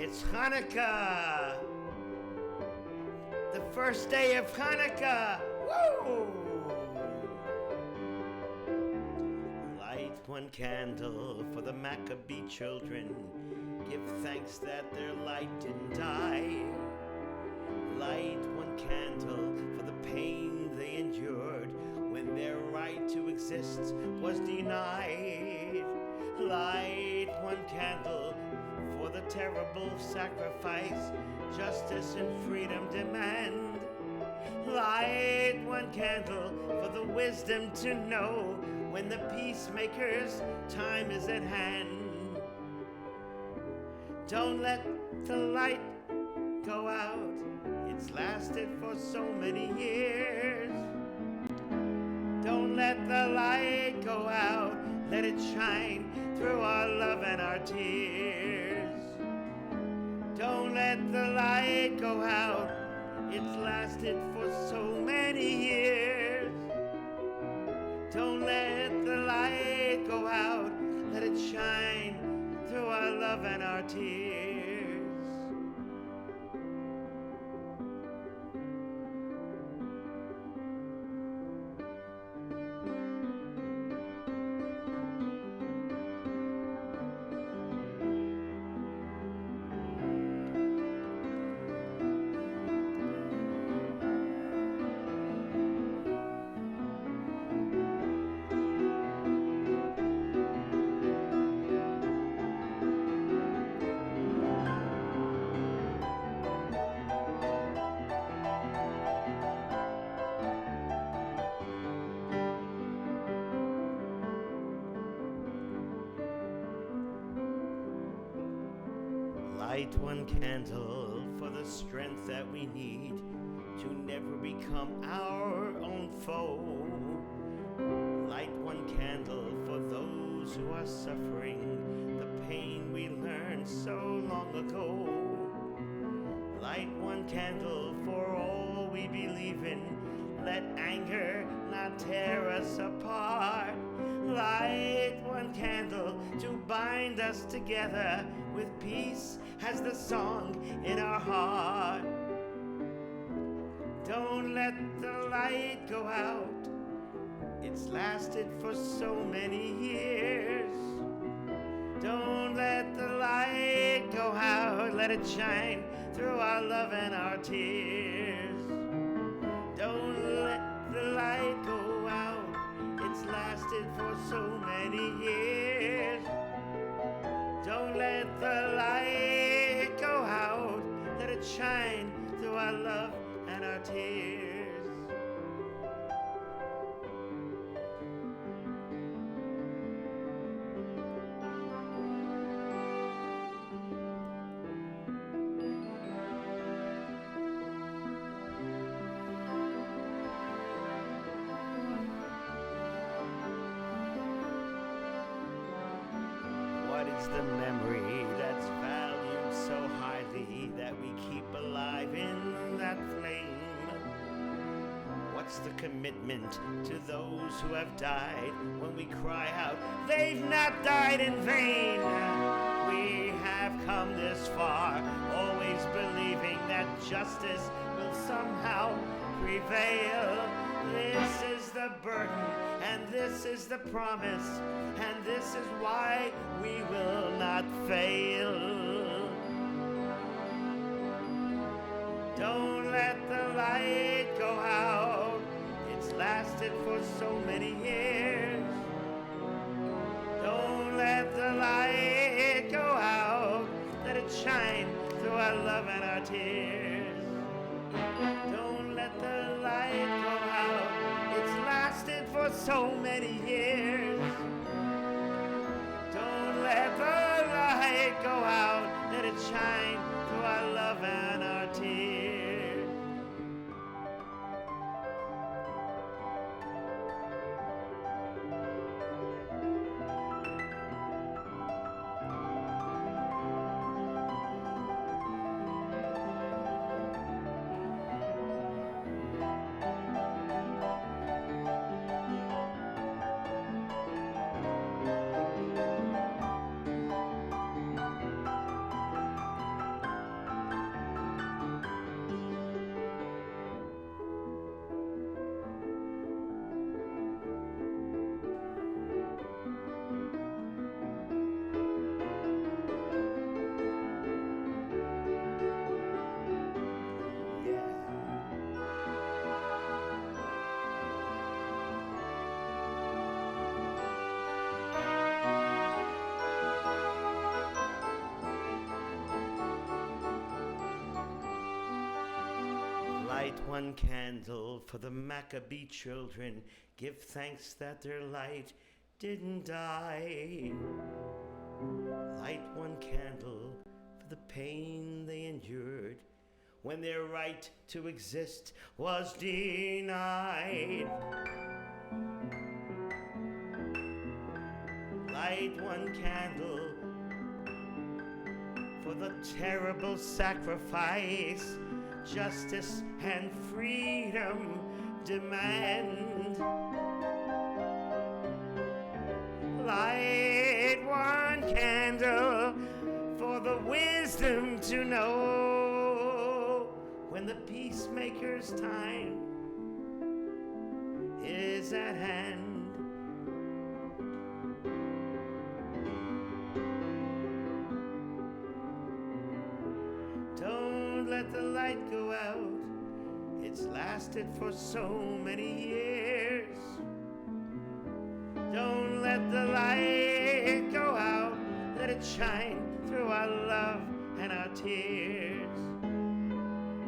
It's Hanukkah! The first day of Hanukkah! Woo! Light one candle for the Maccabee children. Give thanks that their light didn't die. Light one candle for the pain they endured when their right to exist was denied. Light one candle for the terrible sacrifice justice and freedom demand. Light one candle for the wisdom to know when the peacemaker's time is at hand. Don't let the light go out. It's lasted for so many years. Don't let the light go out. Let it shine through our love and our tears. Don't let the light go out. It's lasted for so many years. Don't let the light go out. Let it shine through our love and our tears. Light one candle for the strength that we need to never become our own foe. Light one candle for those who are suffering the pain we learned so long ago. Light one candle for all we believe in. Let anger not tear us apart. Light one candle to bind us together with peace as the song in our heart. Don't let the light go out. It's lasted for so many years. Don't let the light go out. Let it shine through our love and our tears. Don't let the light go out. It's lasted for so many years. Don't let the light go out. Let it shine through our love and our tears. What is the memory that's valued so highly that we keep alive in that flame? What's the commitment to those who have died when we cry out, they've not died in vain? We have come this far, always believing that justice will somehow prevail. This is the burden, and this is the promise, and this is why we will not fail. Don't let the light go out. It's lasted for so many years. Don't let the light go out. Let it shine through our love and our tears. Don't let the light go out. It's lasted for so many years. Don't let the light go out. Let it shine through our love and our tears. Light one candle for the Maccabee children. Give thanks that their light didn't die. Light one candle for the pain they endured when their right to exist was denied. Light one candle for the terrible sacrifice justice and freedom demand. Light one candle for the wisdom to know when the peacemaker's time is at hand. Don't let the light go out. It's lasted for so many years. Don't let the light go out. Let it shine through our love and our tears.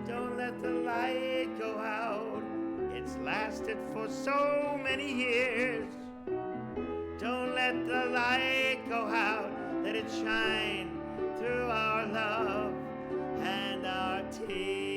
Don't let the light go out. It's lasted for so many years. Don't let the light go out. Let it shine through our love and our tears.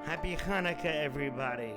Happy Hanukkah, everybody.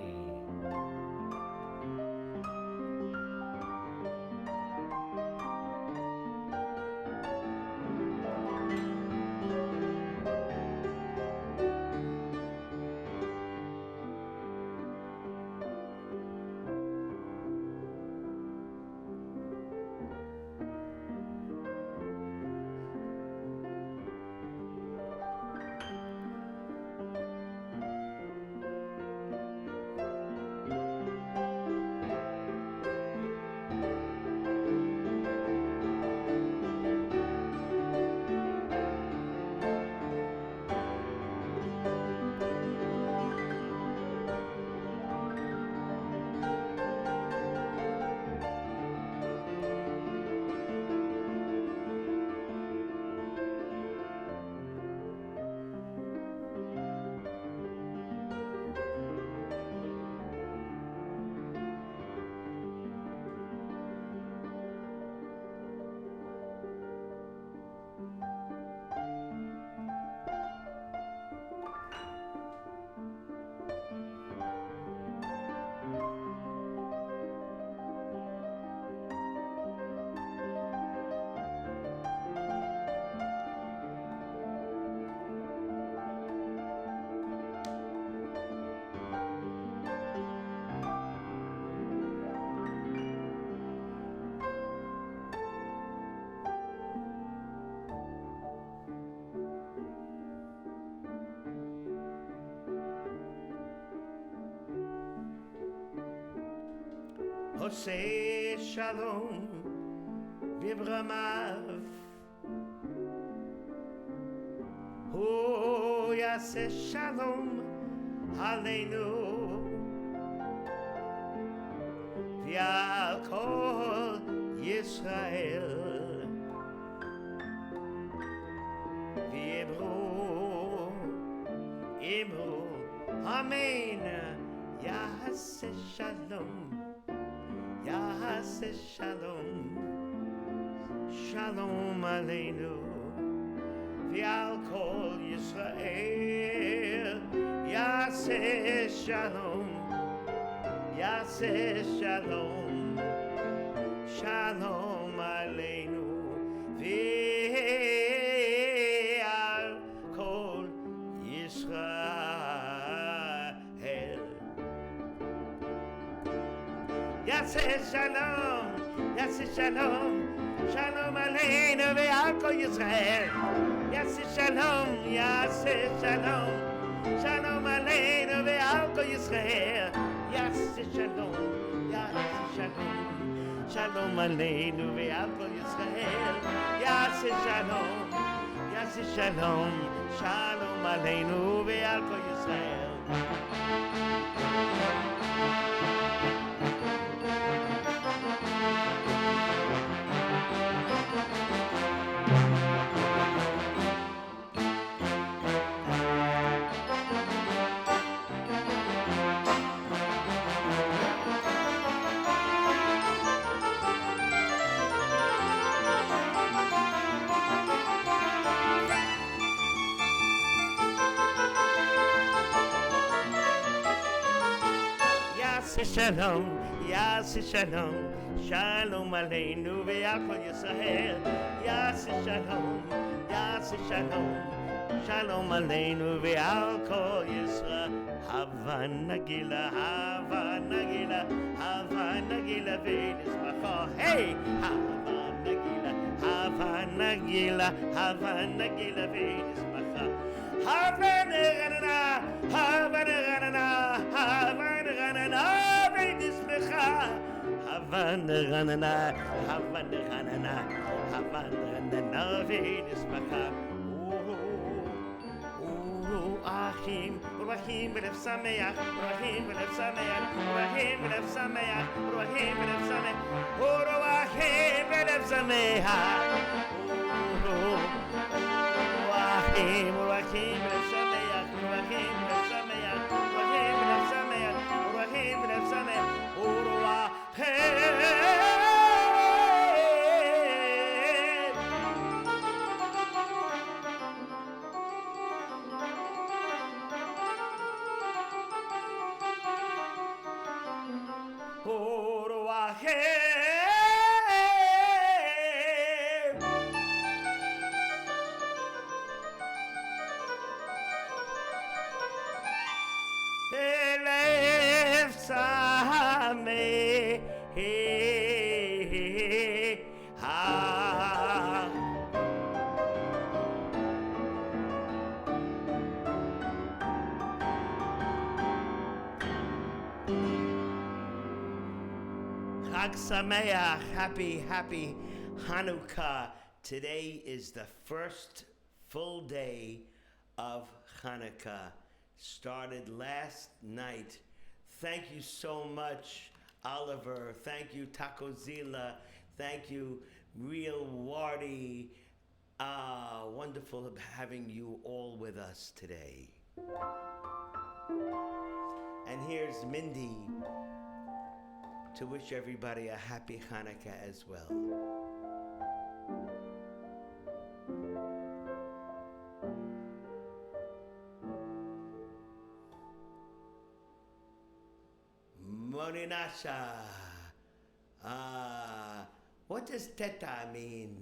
Oseh Shalom Vibramav Hu Yaseh Shalom Aleinu V'al Kol Yisrael Amen. Ya'aseh shalom. Ya'aseh shalom. Shalom aleinu. V'al kol Yisrael. Ya'aseh shalom. Ya'aseh shalom. Shalom aleinu. V'al kol Yisrael. Ya'aseh shalom. Ya'aseh shalom. Shalom aleinu ve'al kol Yisrael. Ya'aseh shalom. Ya'aseh shalom. Shalom aleinu ve'al kol Yisrael. Ya'aseh shalom. Ya'aseh shalom. Shalom aleinu ve'al kol Yisrael. Ya'aseh shalom. Ya'aseh shalom. Shalom aleinu ve'al kol Yisrael. Shalom, Ya'aseh shalom, shalom aleinu ve'al kol Yisrael. Ya'aseh shalom, Ya'aseh shalom, shalom aleinu ve'al kol Yisrael. Hava nagila, hava nagila, hava nagila ve'nismacha. Hey, hava nagila, hava nagila, hava nagila ve'nismacha. Hava neganana, hava neganana, hava neganana. Havana Ranana, Havana Ranana, Havana Ranana, Venus Maka. Achim, Rahim, Belev Sameach, Rahim, Belev Sameach, Rahim, Belev Sameach, Rahim, Belev Sameach, Rahim, Belev Sameach, Rahim, Rahim, Belev Sameach, Rahim, Belev Sameach, Rahim, Belev Sameach, Rahim, Belev Sameach, Chag Sameach, happy Hanukkah. Today is the first full day of Hanukkah. Started last night. Thank you so much, Oliver. Thank you, Takozila. Thank you, Real Wardy. Wonderful having you all with us today. And here's Mindy to wish everybody a happy Hanukkah as well. Moninasha. What does teta mean?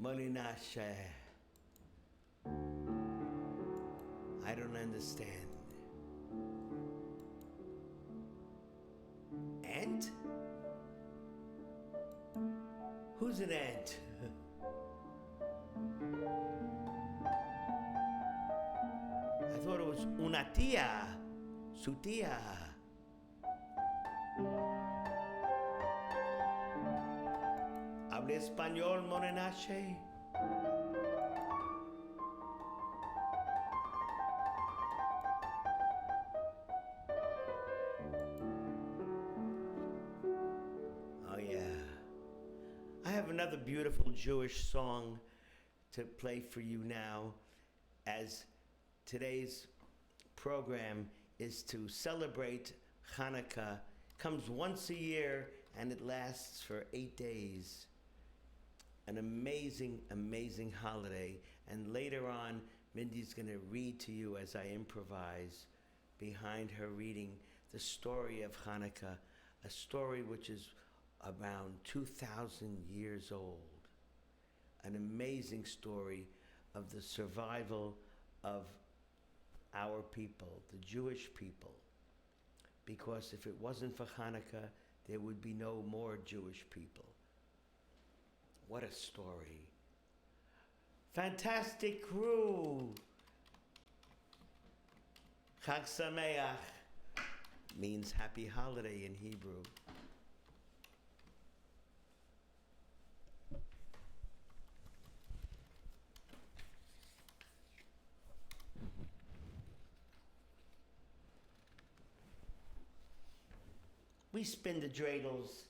Moninasha. I don't understand. Ant? Who's an ant? I thought it was una tía, su tía. ¿Habla español, Morenache? Oh yeah. I have another beautiful Jewish song to play for you now, as today's program is to celebrate Hanukkah. Comes once a year and it lasts for 8 days. An amazing, amazing holiday. And later on, Mindy's going to read to you as I improvise behind her reading the story of Hanukkah, a story which is around 2,000 years old. An amazing story of the survival of our people, the Jewish people. Because if it wasn't for Hanukkah, there would be no more Jewish people. What a story. Fantastic crew. Chag Sameach means happy holiday in Hebrew. We spin the dreidels,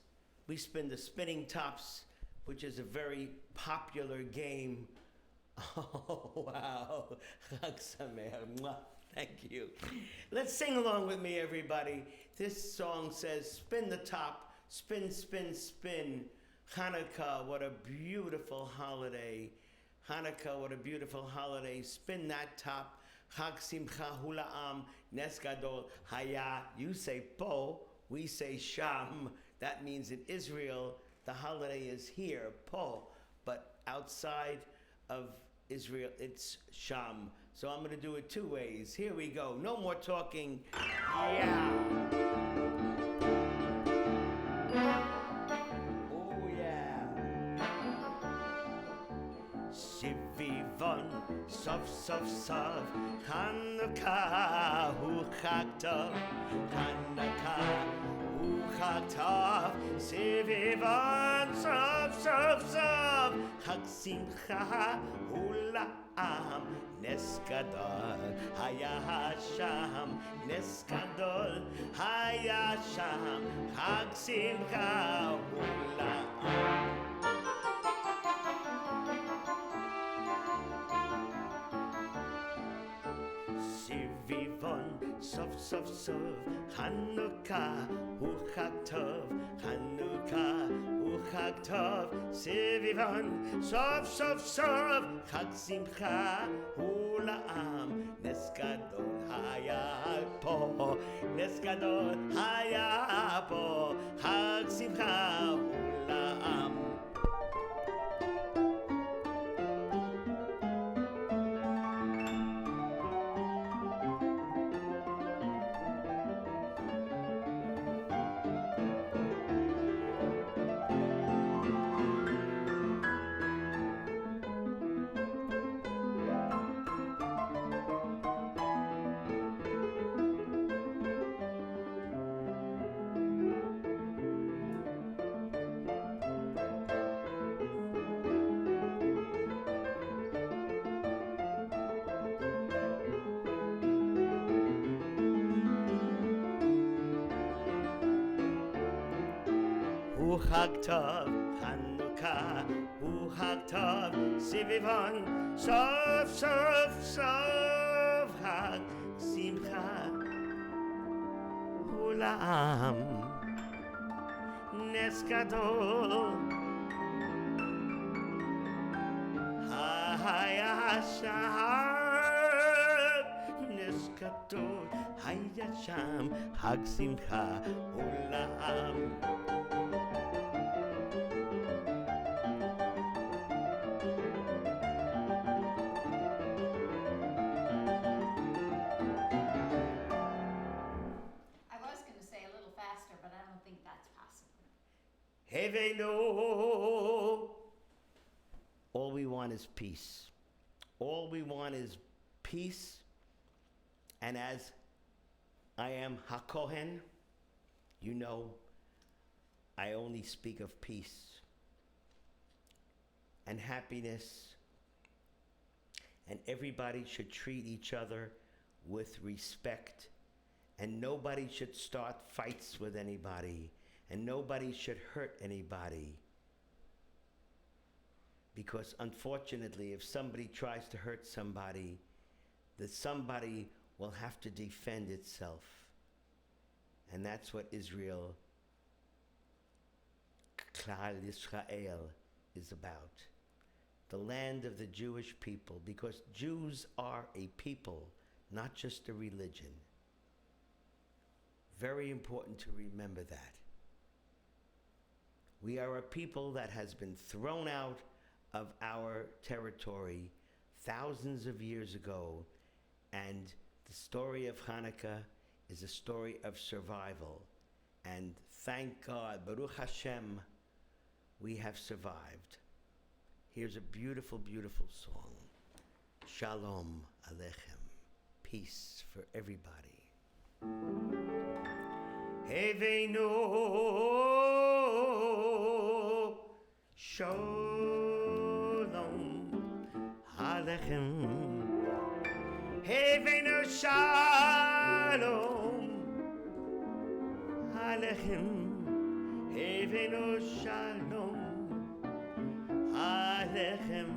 we spin the spinning tops, which is a very popular game. Oh, wow. Chag Sameach. Mwah. Thank you. Let's sing along with me, everybody. This song says, spin the top, spin, spin, spin. Hanukkah, what a beautiful holiday. Hanukkah, what a beautiful holiday. Spin that top. Chag Simcha Hula'am, Nes Gadol Haya. You say po, we say sham. That means in Israel, the holiday is here, po. But outside of Israel, it's sham. So I'm going to do it 2 ways. Here we go. No more talking. Yeah. Oh, yeah. Shivivon, sof, sof, sof. Hanukkah, hu chag tov. Hanukkah, hu chag tov. Shivivon, sof, sof, sof. Chag simcha, hula'am. Nes Gadol, Haya Hasham, Nes Gadol, Haya Sham, Chag Simcha Hula'am. Shivivon, Sof, Sof, Sof, Hanukkah, Hu Chag Tov, Hanukkah, Hu Chag Tov, Shivivon, Sof, Sof, Sof, Chag Simcha Hula'am, Nes Gadol Haya Po, Nes Gadol Haya Po, Chag Simcha Hula'am. Hu Chag Tov, Hanukkah, Hu Chag Tov, Sivivon, Sof, Sof, Sof, Chag Simcha Hula'am, Nes Gadol, Haya Sham, Nes Gadol, Haya Sham, Chag Simcha Hula'am. All we want is peace. All we want is peace. And as I am HaKohen, you know, I only speak of peace and happiness. And everybody should treat each other with respect. And nobody should start fights with anybody. And nobody should hurt anybody. Because unfortunately, if somebody tries to hurt somebody, that somebody will have to defend itself. And that's what Israel, Klal Yisrael, is about. The land of the Jewish people, because Jews are a people, not just a religion. Very important to remember that. We are a people that has been thrown out of our territory thousands of years ago, and the story of Hanukkah is a story of survival. And thank God, Baruch Hashem, we have survived. Here's a beautiful, beautiful song. Shalom Aleichem. Peace for everybody. Heveinu Shalom Aleichem. Heveinu Shalom Aleichem. Heveinu Shalom Aleichem.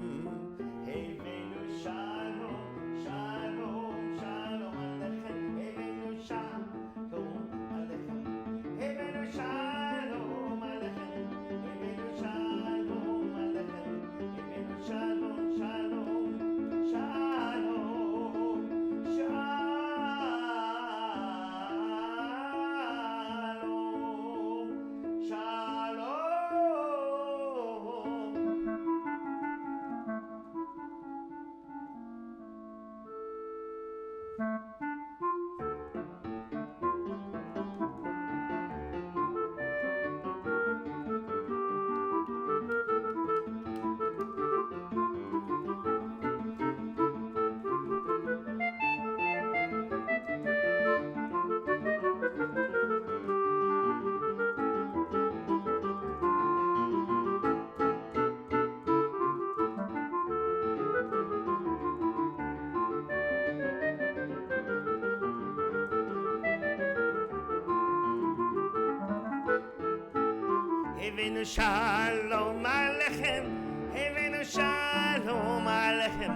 Heveinu Shalom, Shalom, Shalom Aleichem. Heveinu Shalom Aleichem. Heveinu Shalom Aleichem. Heveinu Shalom Aleichem. Heveinu Shalom, Shalom, Shalom, Shalom, Shalom. Heveinu Shalom Aleichem. Heveinu Shalom Aleichem.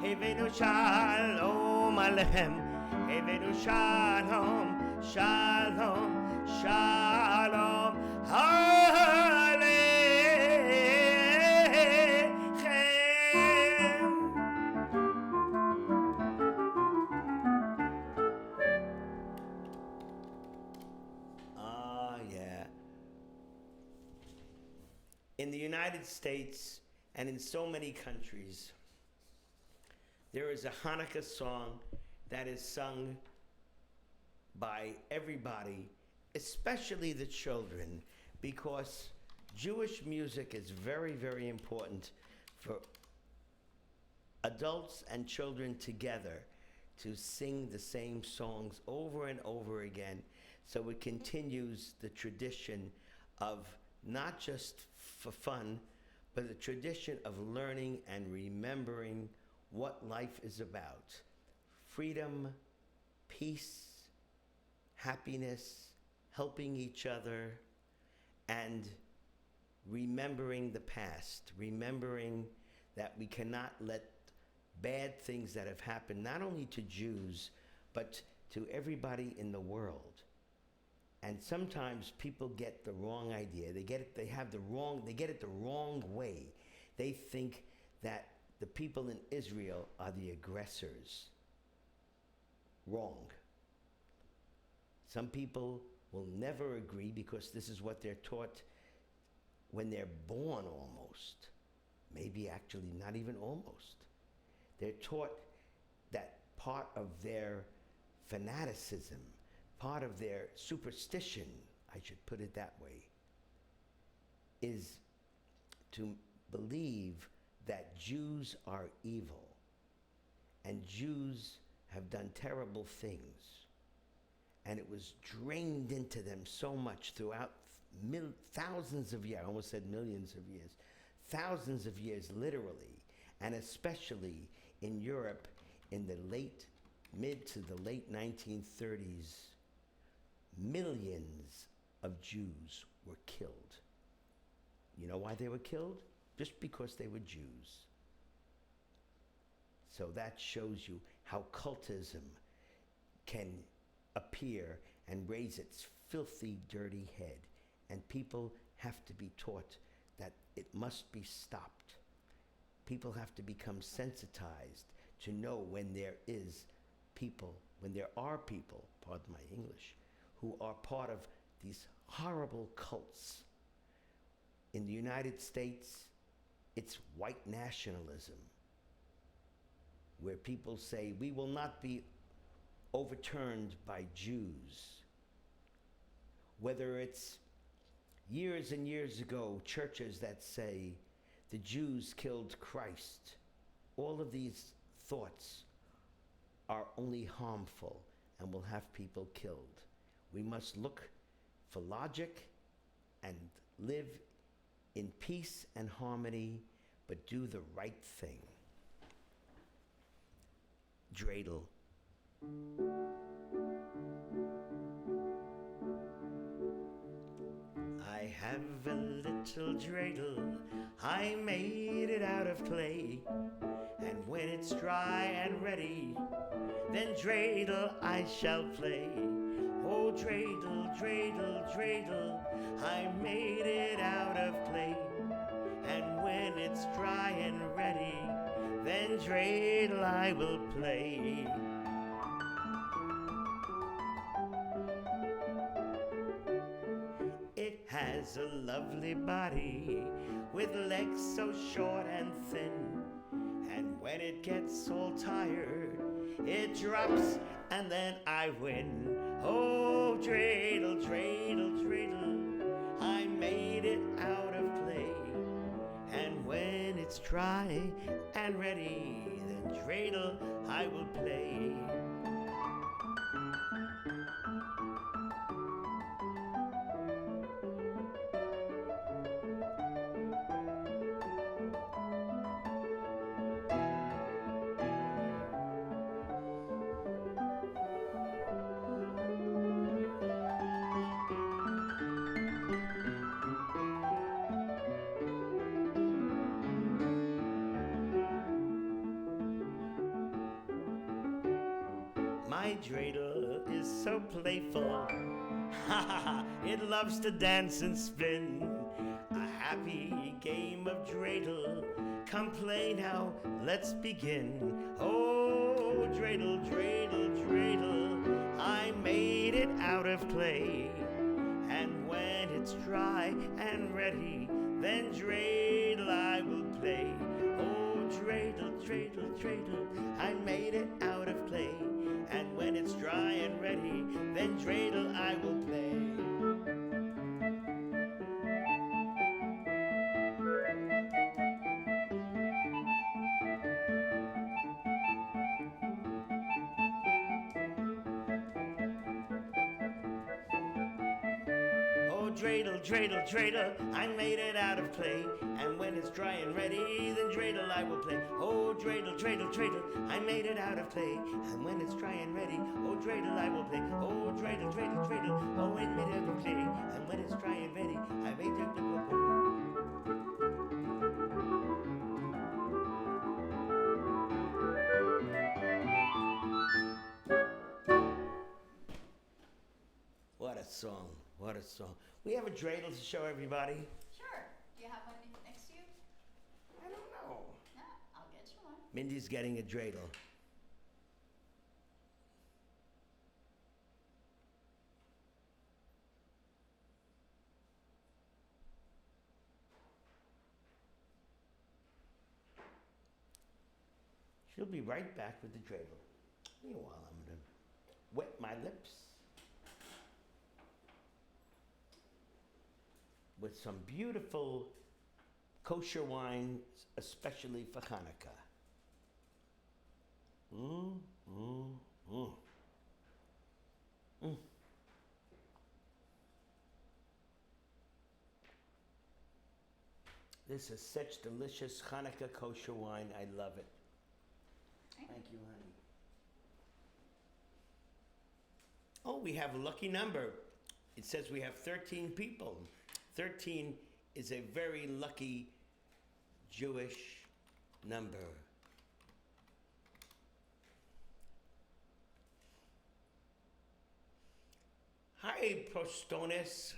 Heveinu Shalom Aleichem. Heveinu Shalom, Shalom, Shalom Aleichem. Yeah. In the United States and in so many countries, there is a Hanukkah song that is sung by everybody, especially the children, because Jewish music is very, very important for adults and children together to sing the same songs over and over again. So it continues the tradition of not just for fun, but the tradition of learning and remembering what life is about. Freedom, peace, happiness, helping each other, and remembering the past, remembering that we cannot let bad things that have happened, not only to Jews, but to everybody in the world. And sometimes people get the wrong idea. They get it the wrong way. They think that the people in Israel are the aggressors. Wrong. Some people will never agree because this is what they're taught when they're born almost. Maybe actually not even almost. They're taught that part of their fanaticism, part of their superstition, I should put it that way, is to believe that Jews are evil and Jews have done terrible things. And it was drained into them so much throughout thousands of years, I almost said millions of years, thousands of years literally, and especially in Europe in the mid to the late 1930s, millions of Jews were killed. You know why they were killed? Just because they were Jews. So that shows you how cultism can appear and raise its filthy, dirty head. And people have to be taught that it must be stopped. People have to become sensitized to know when there are people, pardon my English, who are part of these horrible cults. In the United States, it's white nationalism, where people say, we will not be overturned by Jews. Whether it's years and years ago, churches that say the Jews killed Christ, all of these thoughts are only harmful and will have people killed. We must look for logic and live in peace and harmony, but do the right thing. Dreidel. I have a little dreidel, I made it out of clay, and when it's dry and ready, then dreidel I shall play. Oh, dreidel, dreidel, dreidel, I made it out of clay, and when it's dry and ready, then dreidel I will play. It has a lovely body with legs so short and thin, and when it gets all tired, it drops and then I win. Oh, dreidel, dreidel, dreidel, I made it out of clay, and when it's dry and ready, then dreidel I will play. My dreidel is so playful, ha ha ha, it loves to dance and spin. A happy game of dreidel, come play now, let's begin. Oh, dreidel, dreidel, dreidel, I made it out of clay, and when it's dry and ready, then dreidel I will play. Oh, dreidel, dreidel, dreidel, I made it out of clay, and when it's dry and ready, then dreidel I will play. Oh, dreidel, dreidel, dreidel, I made it out of clay, and when it's dry and ready, then dreidel I will play. Oh, dreidel, dreidel, dreidel, I made it out of clay, and when it's dry and ready, oh, dreidel I will play. Oh, dreidel, dreidel, dreidel, oh, I made it out of clay, and when it's dry and ready, I made it out of clay. What a song, what a song. We have a dreidel to show everybody. Sure. Do you have one next to you? I don't know. Yeah, I'll get you one. Mindy's getting a dreidel. She'll be right back with the dreidel. Meanwhile, I'm going to wet my lips with some beautiful kosher wine, especially for Hanukkah. This is such delicious Hanukkah kosher wine. I love it. Thank you, honey. Oh, we have a lucky number. It says we have 13 people. 13 is a very lucky Jewish number. Hi, Prostones.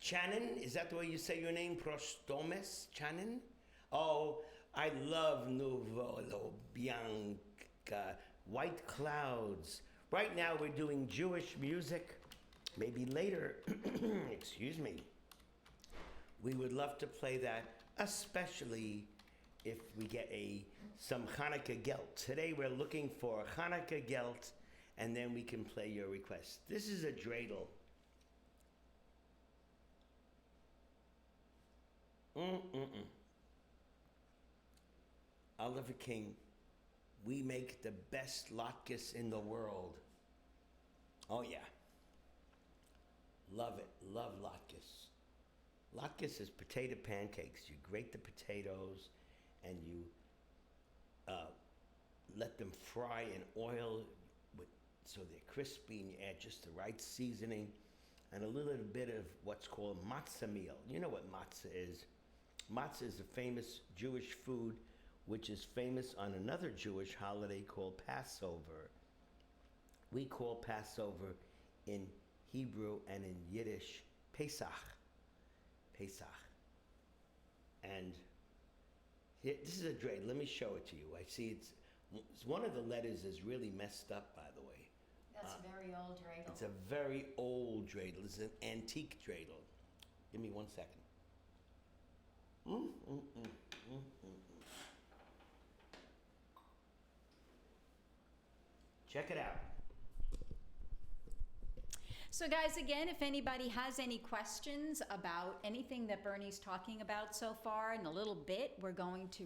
Channon, is that the way you say your name? Prostomes Channon? Oh, I love Nuvolo Bianca, White Clouds. Right now we're doing Jewish music. Maybe later, excuse me, we would love to play that, especially if we get some Hanukkah Gelt. Today we're looking for Hanukkah Gelt, and then we can play your request. This is a dreidel. Oliver King, we make the best latkes in the world. Oh yeah. Love it. Love latkes. Latkes is potato pancakes. You grate the potatoes and you let them fry in oil so they're crispy, and you add just the right seasoning and a little bit of what's called matzah meal. You know what matzah is. Matzah is a famous Jewish food which is famous on another Jewish holiday called Passover. We call Passover in Hebrew and in Yiddish Pesach. Pesach. And here, this is a dreidel. Let me show it to you. I see it's one of the letters is really messed up, by the way. That's a very old dreidel. It's a very old dreidel. It's an antique dreidel. Give me 1 second. Check it out. So guys, again, if anybody has any questions about anything that Bernie's talking about so far, in a little bit I'm going to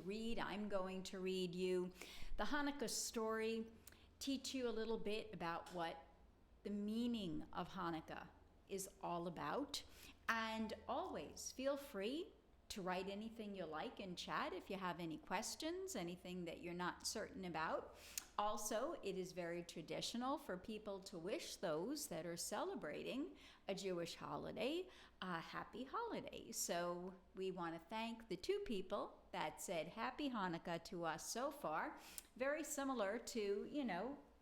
read you the Hanukkah story, teach you a little bit about what the meaning of Hanukkah is all about, and always feel free to write anything you like in chat if you have any questions, anything that you're not certain about. Also, it is very traditional for people to wish those that are celebrating a Jewish holiday a happy holiday. So we want to thank the two people that said Happy Hanukkah to us so far. Very similar to,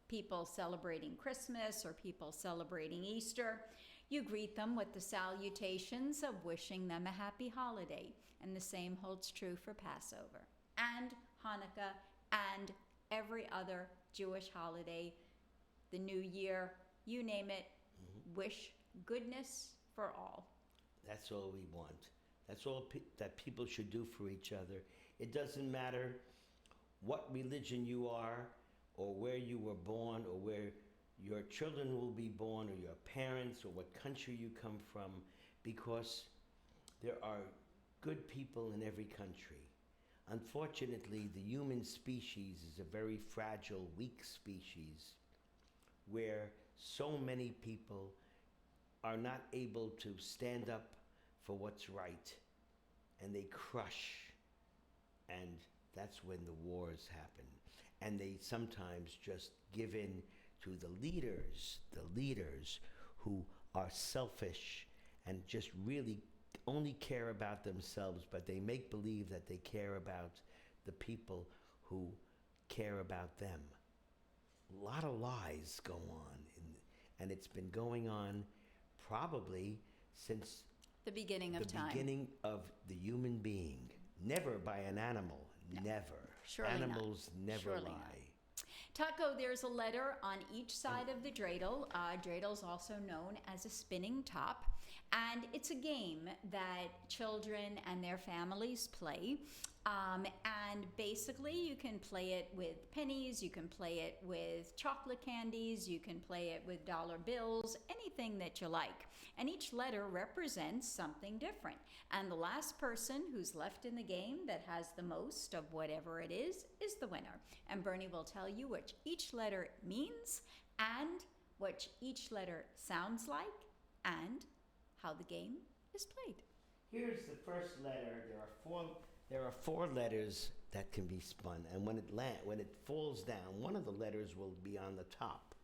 people celebrating Christmas or people celebrating Easter. You greet them with the salutations of wishing them a happy holiday. And the same holds true for Passover and Hanukkah and every other Jewish holiday, the New Year, you name it. Wish goodness for all. That's all we want. That's all that people should do for each other. It doesn't matter what religion you are or where you were born or where your children will be born or your parents or what country you come from, because there are good people in every country. Unfortunately, the human species is a very fragile, weak species where so many people are not able to stand up for what's right, and they crush, and that's when the wars happen. And they sometimes just give in to the leaders who are selfish and just really only care about themselves, but they make believe that they care about the people who care about them. A lot of lies go on, and it's been going on probably since the beginning of time. The beginning of the human being. Never by an animal. No. Never. Surely Animals not. never Surely lie. Not. Taco, there's a letter on each side of the dreidel. Dreidel is also known as a spinning top. And it's a game that children and their families play. And basically, you can play it with pennies, you can play it with chocolate candies, you can play it with dollar bills, anything that you like. And each letter represents something different. And the last person who's left in the game that has the most of whatever it is the winner. And Bernie will tell you what each letter means and what each letter sounds like and how the game is played. Here's the first letter. There are four letters that can be spun, and when it falls down, one of the letters will be on the top,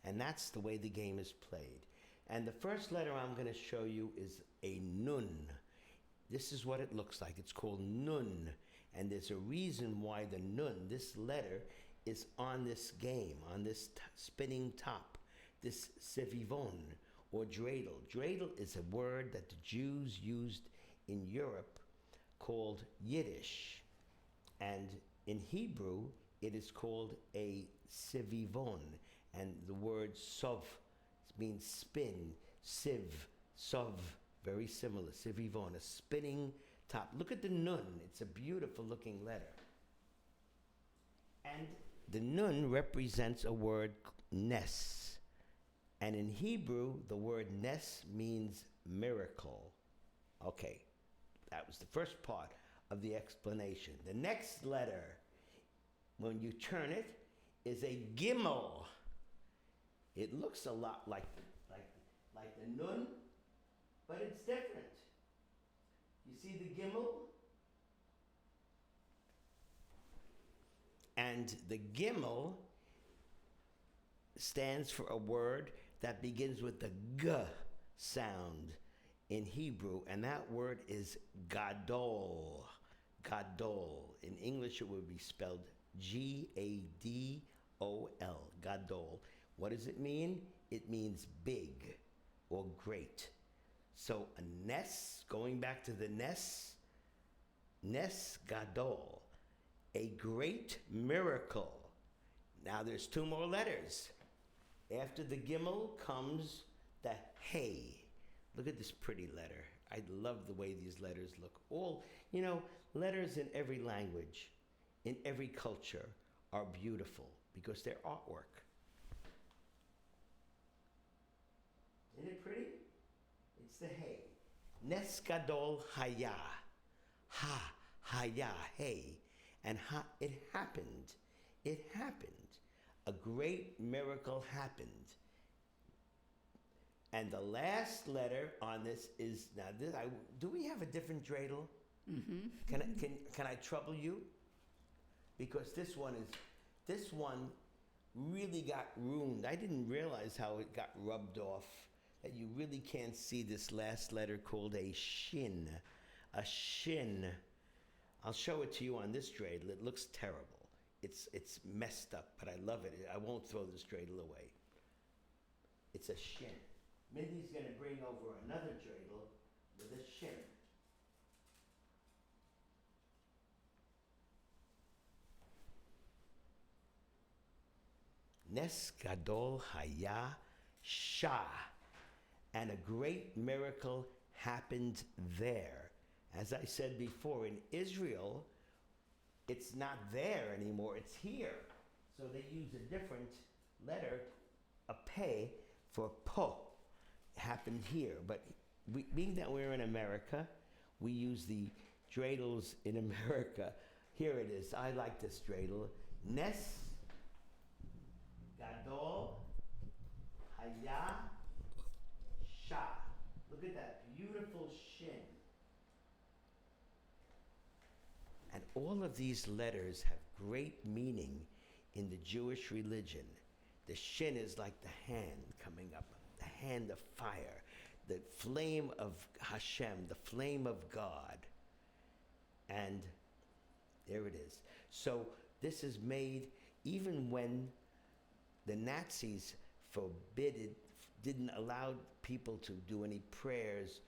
and that's the way the game is played. And the first letter I'm going to show you is a nun. This is what it looks like. It's called nun, and there's a reason why the nun, this letter, is on this game, on this spinning top, this sevivon, or dreidel. Dreidel is a word that the Jews used in Europe called Yiddish. And in Hebrew, it is called a sivivon. And the word sov means spin, siv, sov, very similar, sivivon, a spinning top. Look at the nun, it's a beautiful looking letter. And the nun represents a word nes. And in Hebrew, the word nes means miracle. Okay, that was the first part of the explanation. The next letter, when you turn it, is a gimel. It looks a lot like the nun, but it's different. You see the gimel? And the gimel stands for a word that begins with the g sound in Hebrew, and that word is gadol. Gadol. In English, it would be spelled G-A-D-O-L. Gadol. What does it mean? It means big or great. So a nes, going back to the nes gadol, a great miracle. Now there's two more letters. After the gimel comes the hey. Look at this pretty letter. I love the way these letters look. All, letters in every language, in every culture are beautiful because they're artwork. Isn't it pretty? It's the hey. Nes gadol haya. Ha, haya, hey. And it happened. It happened. A great miracle happened. And the last letter on this is, now do we have a different dreidel? Mm-hmm. Can I trouble you? Because this one really got ruined. I didn't realize how it got rubbed off. That you really can't see this last letter called a shin. A shin. I'll show it to you on this dreidel. It looks terrible. It's messed up, but I love it. I won't throw this dreidel away. It's a shin. Mindy's going to bring over another dreidel with a shin. Nes gadol haya shah. And a great miracle happened there. As I said before, in Israel, it's not there anymore, it's here. So they use a different letter, a pei, for po. It happened here. But being that we're in America, we use the dreidels in America. Here it is. I like this dreidel. Nes gadol haya shah. Look at that beautiful shin. And all of these letters have great meaning in the Jewish religion. The shin is like the hand coming up, the hand of fire, the flame of Hashem, the flame of God. And there it is. So this is made even when the Nazis didn't allow people to do any prayers.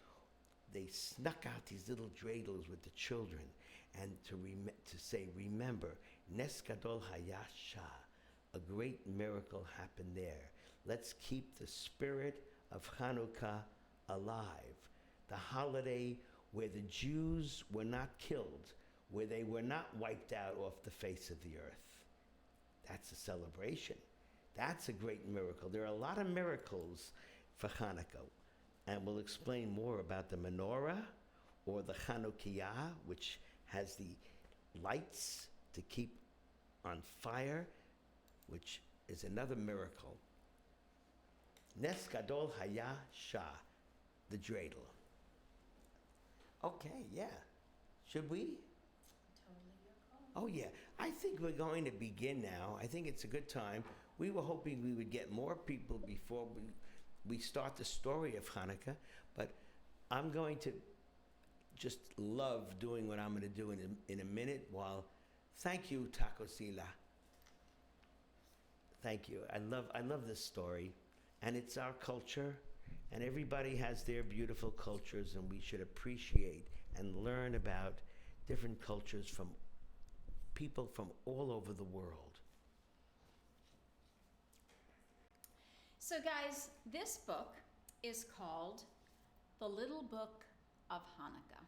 They snuck out these little dreidels with the children and to say, remember, Nes Gadol Hayasha, a great miracle happened there. Let's keep the spirit of Hanukkah alive, the holiday where the Jews were not killed, where they were not wiped out off the face of the earth. That's a celebration. That's a great miracle. There are a lot of miracles for Hanukkah, and we'll explain more about the menorah or the Chanukiah, which has the lights to keep on fire, which is another miracle. Nes Gadol Haya Shah, the dreidel. Okay, yeah. Should we? Totally your call. Oh, yeah. I think we're going to begin now. I think it's a good time. We were hoping we would get more people before we start the story of Hanukkah, but I'm going to just love doing what I'm going to do in a minute while. Thank you, Takosila. Thank you. I love this story, and it's our culture, And everybody has their beautiful cultures, and we should appreciate and learn about different cultures from people from all over the world. So guys, this book is called The Little Book of Hanukkah.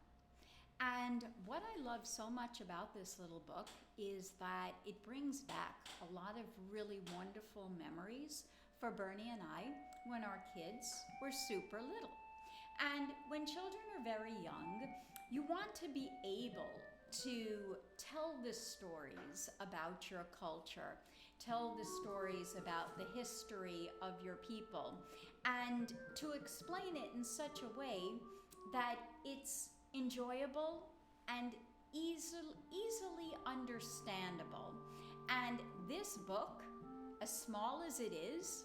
And what I love so much about this little book is that it brings back a lot of really wonderful memories for Bernie and I when our kids were super little. And when children are very young, you want to be able to tell the stories about your culture, tell the stories about the history of your people, and to explain it in such a way that it's enjoyable and easily understandable. And this book, as small as it is,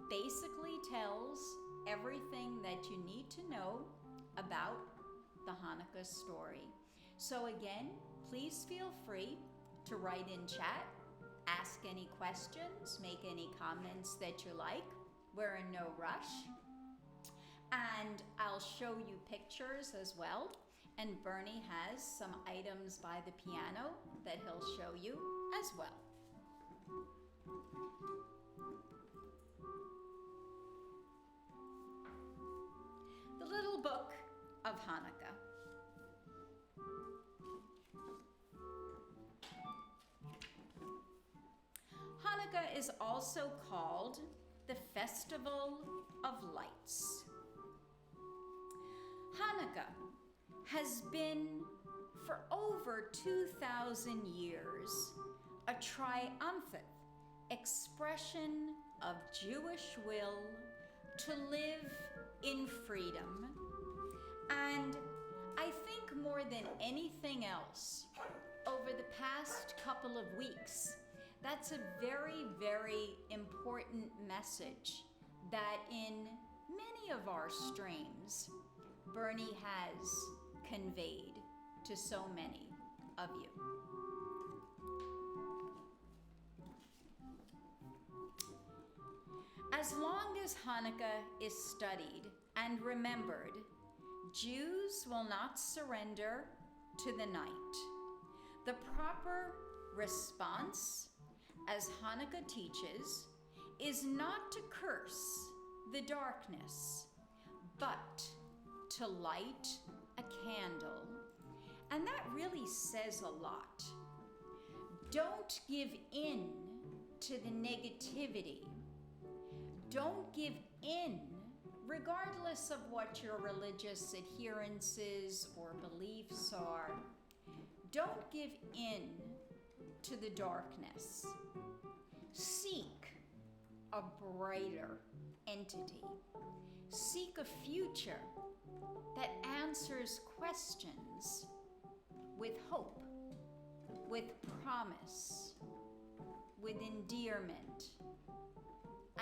basically tells everything that you need to know about the Hanukkah story. So again, please feel free to write in chat, ask any questions, make any comments that you like. We're in no rush. And I'll show you pictures as well. And Bernie has some items by the piano that he'll show you as well. The Little Book of Hanukkah. Hanukkah is also called the Festival of Lights. Hanukkah has been, for over 2,000 years, a triumphant expression of Jewish will to live in freedom. And I think more than anything else, over the past couple of weeks, that's a very, very important message that in many of our streams, Bernie has conveyed to so many of you. As long as Hanukkah is studied and remembered, Jews will not surrender to the night. The proper response, as Hanukkah teaches, is not to curse the darkness, but to light a candle. And that really says a lot. Don't give in to the negativity. Don't give in, regardless of what your religious adherences or beliefs are. Don't give in to the darkness. Seek a brighter entity. Seek a future that answers questions with hope, with promise, with endearment,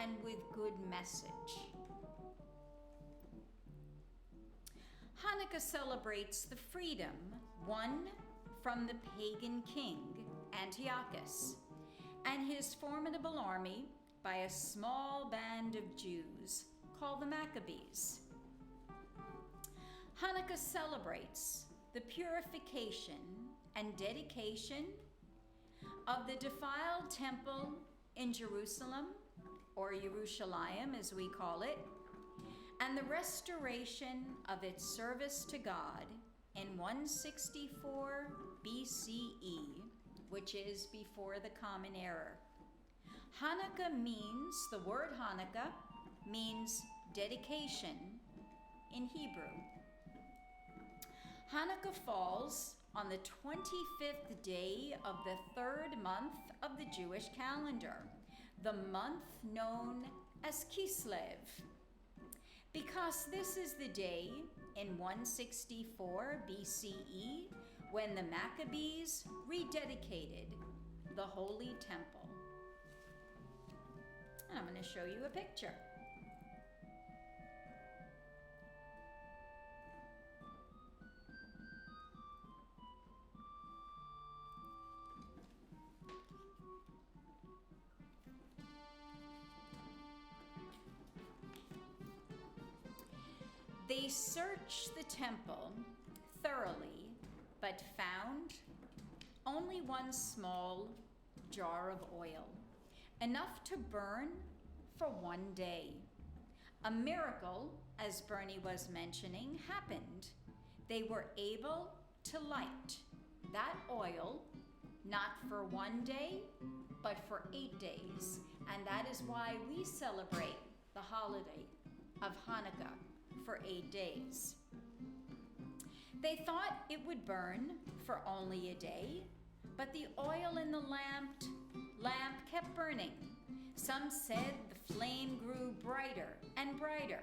and with good message. Hanukkah celebrates the freedom won from the pagan king Antiochus and his formidable army by a small band of Jews called the Maccabees. Hanukkah celebrates the purification and dedication of the defiled temple in Jerusalem, or Yerushalayim as we call it, and the restoration of its service to God in 164 BCE, which is before the Common Era. Hanukkah means, the word Hanukkah means dedication in Hebrew. Hanukkah falls on the 25th day of the third month of the Jewish calendar, the month known as Kislev, because this is the day in 164 BCE when the Maccabees rededicated the Holy Temple. And I'm going to show you a picture. They searched the temple thoroughly, but found only one small jar of oil, enough to burn for one day. A miracle, as Bernie was mentioning, happened. They were able to light that oil not for one day, but for 8 days. And that is why we celebrate the holiday of Hanukkah for 8 days. They thought it would burn for only a day, but the oil in the lamp kept burning. Some said the flame grew brighter and brighter,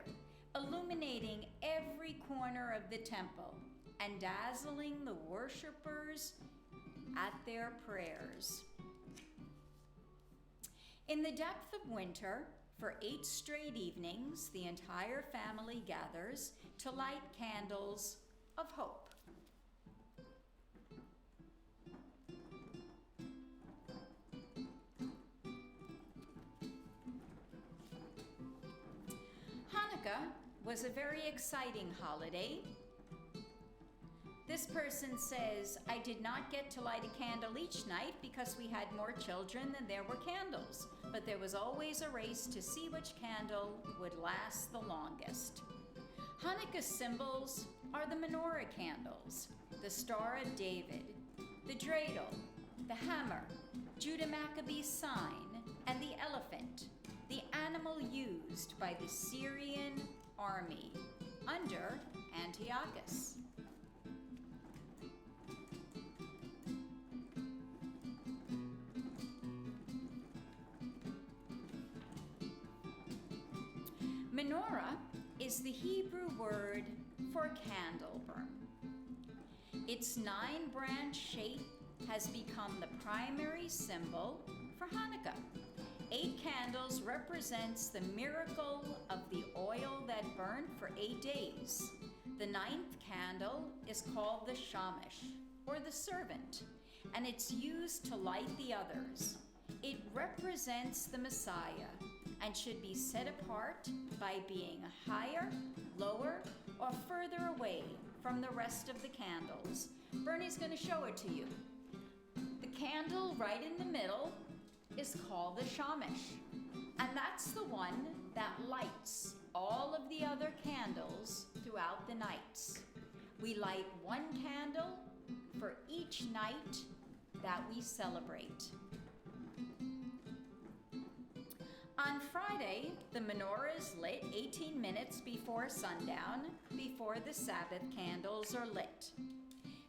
illuminating every corner of the temple and dazzling the worshipers at their prayers. In the depth of winter, for 8 straight evenings, the entire family gathers to light candles of hope. Hanukkah was a very exciting holiday. This person says, I did not get to light a candle each night because we had more children than there were candles, but there was always a race to see which candle would last the longest. Hanukkah symbols are the menorah candles, the Star of David, the dreidel, the hammer, Judah Maccabee's sign, and the elephant, the animal used by the Syrian army under Antiochus. Menorah is the Hebrew word for candle burn. Its 9-branch shape has become the primary symbol for Hanukkah. 8 candles represents the miracle of the oil that burned for 8 days. The 9th candle is called the shamash, or the servant, and it's used to light the others. It represents the Messiah and should be set apart by being higher, lower, or further away from the rest of the candles. Bernie's going to show it to you. The candle right in the middle is called the shamash, and that's the one that lights all of the other candles throughout the nights. We light one candle for each night that we celebrate. On Friday, the menorah is lit 18 minutes before sundown, before the Sabbath candles are lit.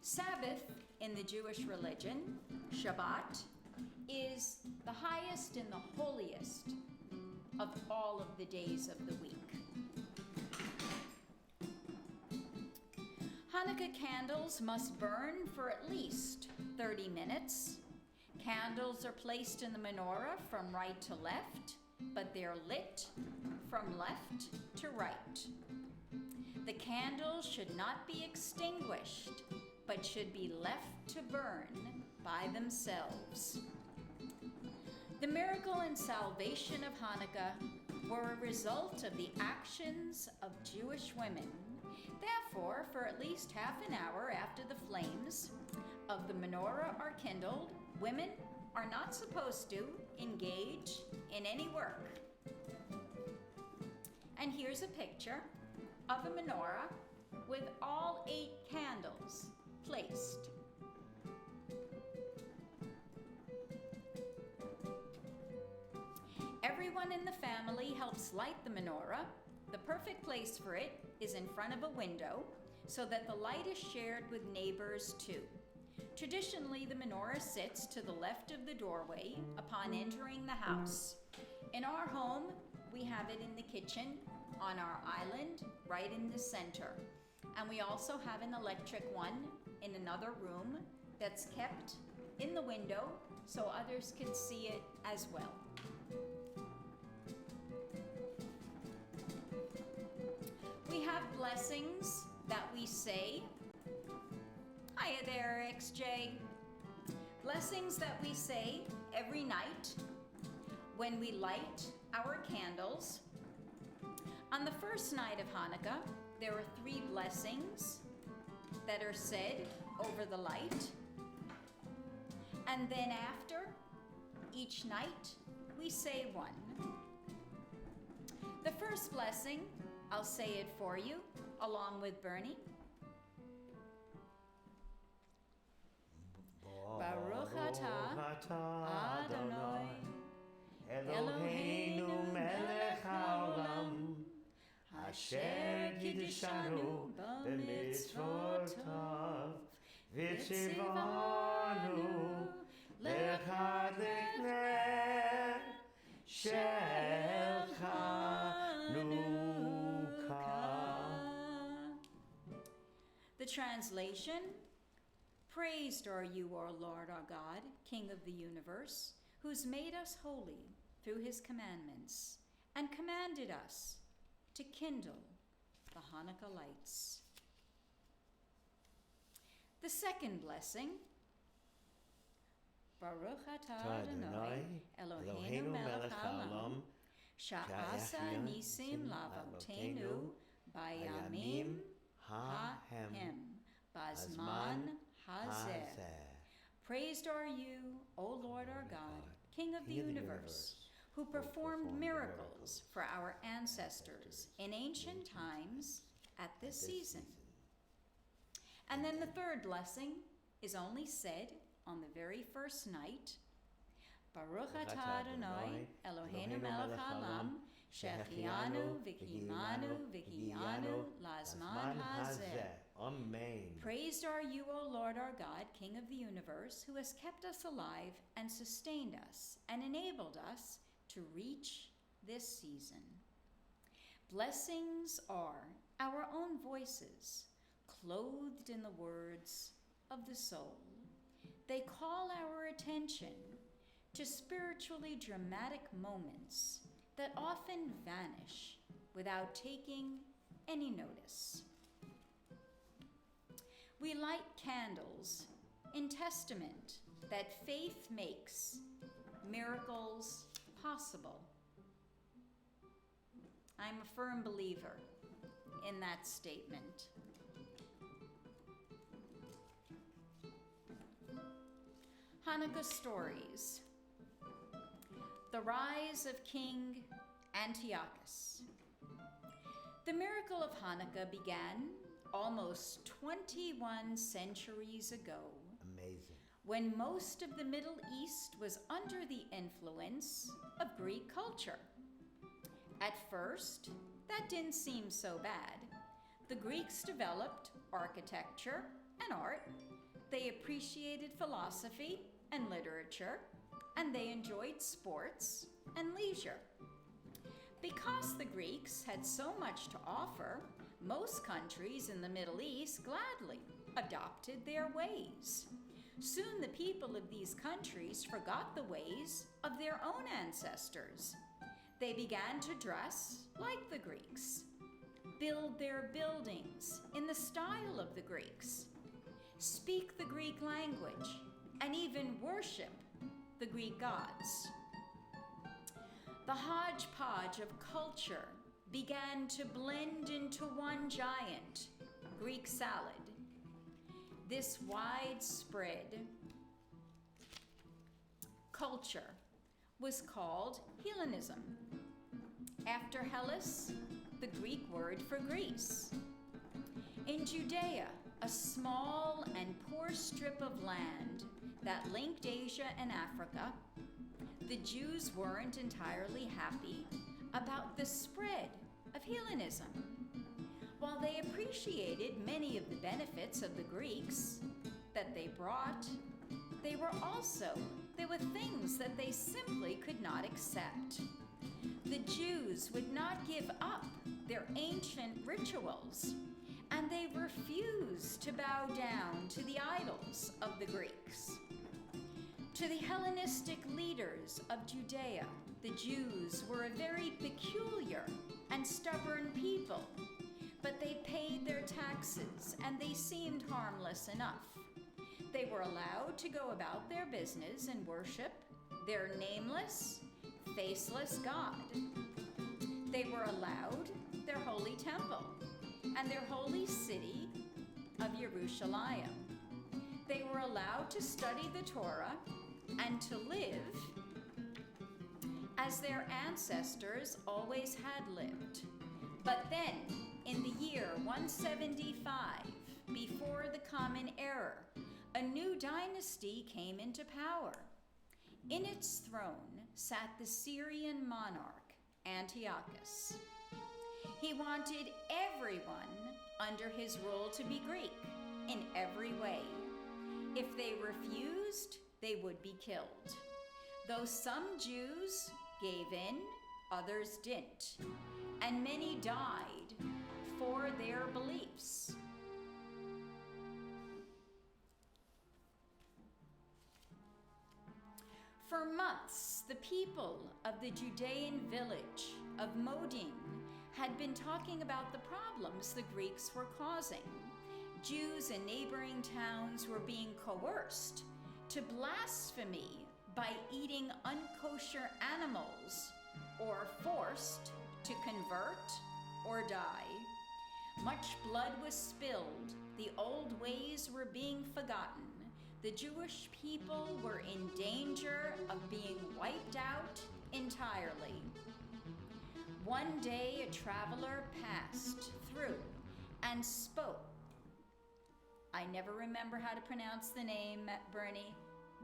Sabbath in the Jewish religion, Shabbat, is the highest and the holiest of all of the days of the week. Hanukkah candles must burn for at least 30 minutes. Candles are placed in the menorah from right to left, but they're lit from left to right. The candles should not be extinguished, but should be left to burn by themselves. The miracle and salvation of Hanukkah were a result of the actions of Jewish women. Therefore, for at least half an hour after the flames of the menorah are kindled, women are not supposed to engage in any work. And here's a picture of a menorah with all 8 candles placed. Everyone in the family helps light the menorah. The perfect place for it is in front of a window so that the light is shared with neighbors too. Traditionally, the menorah sits to the left of the doorway upon entering the house. In our home, we have it in the kitchen, on our island, right in the center. And we also have an electric one in another room that's kept in the window so others can see it as well. We have blessings that we say. Hiya there, XJ. Blessings that we say every night when we light our candles. On the first night of Hanukkah, there are 3 blessings that are said over the light. And then after each night, we say one. The first blessing, I'll say it for you, along with Bernie. Baruch atah Adonai Eloheinu melech haolam asher kiddushanu b'mitzvotav v'tzivanu lechadlikneh shel Chanukah. The translation: Praised are you, our Lord, our God, King of the universe, who's made us holy through his commandments and commanded us to kindle the Hanukkah lights. The second blessing, Baruch atah Adonai Eloheinu melech haolam sha'asa nisim lavotenu bayamim ha'hem bazman hazeh. Praised are you, O Lord our God, King of the universe, who performed miracles for our ancestors in ancient times at this season. And then the third blessing is only said on the very first night. Baruch atah Adonai Eloheinu melech haolam shechianu v'kiyanu lazman hazeh. Amen. Praised are you, O Lord our God, King of the universe, who has kept us alive and sustained us and enabled us to reach this season. Blessings are our own voices, clothed in the words of the soul. They call our attention to spiritually dramatic moments that often vanish without taking any notice. We light candles in testament that faith makes miracles possible. I'm a firm believer in that statement. Hanukkah stories. The rise of King Antiochus. The miracle of Hanukkah began almost 21 centuries ago. Amazing. When most of the Middle East was under the influence of Greek culture. At first, that didn't seem so bad. The Greeks developed architecture and art. They appreciated philosophy and literature, and they enjoyed sports and leisure. Because the Greeks had so much to offer, most countries in the Middle East gladly adopted their ways. Soon the people of these countries forgot the ways of their own ancestors. They began to dress like the Greeks, build their buildings in the style of the Greeks, speak the Greek language, and even worship the Greek gods. The hodgepodge of culture began to blend into one giant Greek salad. This widespread culture was called Hellenism, after Hellas, the Greek word for Greece. In Judea, a small and poor strip of land that linked Asia and Africa, the Jews weren't entirely happy about the spread of Hellenism. While they appreciated many of the benefits of the Greeks that they brought, there were things that they simply could not accept. The Jews would not give up their ancient rituals, and they refused to bow down to the idols of the Greeks. To the Hellenistic leaders of Judea, the Jews were a very peculiar and stubborn people, but they paid their taxes and they seemed harmless enough. They were allowed to go about their business and worship their nameless, faceless God. They were allowed their holy temple, and their holy city of Jerusalem. They were allowed to study the Torah and to live as their ancestors always had lived. But then, in the year 175, before the Common Era, a new dynasty came into power. In its throne sat the Syrian monarch, Antiochus. He wanted everyone under his rule to be Greek in every way. If they refused, they would be killed. Though some Jews gave in, others didn't, and many died for their beliefs. For months, the people of the Judean village of Modin had been talking about the problems the Greeks were causing. Jews in neighboring towns were being coerced to blasphemy by eating unkosher animals, or forced to convert or die. Much blood was spilled. The old ways were being forgotten. The Jewish people were in danger of being wiped out entirely. One day a traveler passed through and spoke. I never remember how to pronounce the name, Bernie.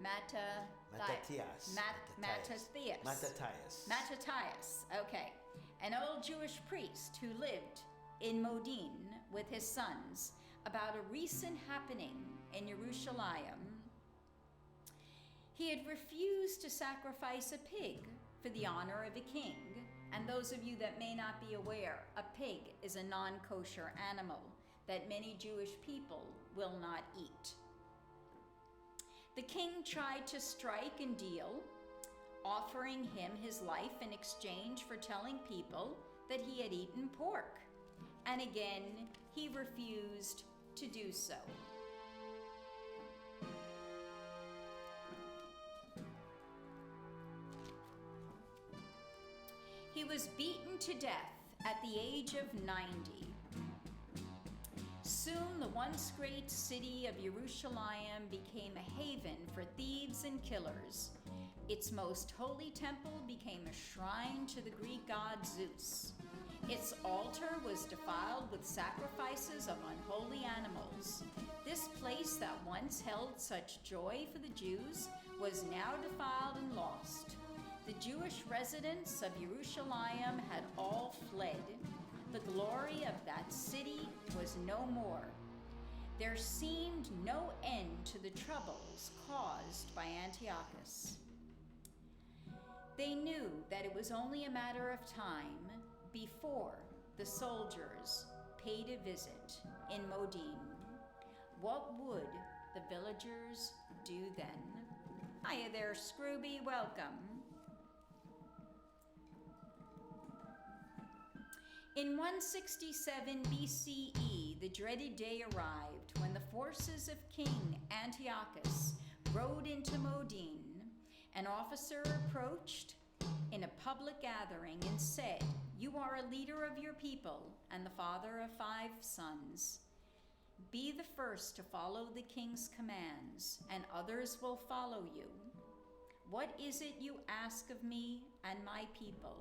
Mattathias. Mattathias, okay. An old Jewish priest who lived in Modin with his sons about a recent happening in Jerusalem. He had refused to sacrifice a pig for the honor of a king. And those of you that may not be aware, a pig is a non-kosher animal that many Jewish people will not eat. The king tried to strike and deal, offering him his life in exchange for telling people that he had eaten pork. And again, he refused to do so. He was beaten to death at the age of 90. Soon the once great city of Jerusalem became a haven for thieves and killers. Its most holy temple became a shrine to the Greek god Zeus. Its altar was defiled with sacrifices of unholy animals. This place that once held such joy for the Jews was now defiled and lost. The Jewish residents of Jerusalem had all fled. The glory of that city was no more. There seemed no end to the troubles caused by Antiochus. They knew that it was only a matter of time before the soldiers paid a visit in Modin. What would the villagers do then? Hiya there, Scrooby, welcome. In 167 BCE, the dreaded day arrived when the forces of King Antiochus rode into Modin. An officer approached in a public gathering and said, "You are a leader of your people and the father of 5 sons. Be the first to follow the king's commands, and others will follow you. What is it you ask of me and my people?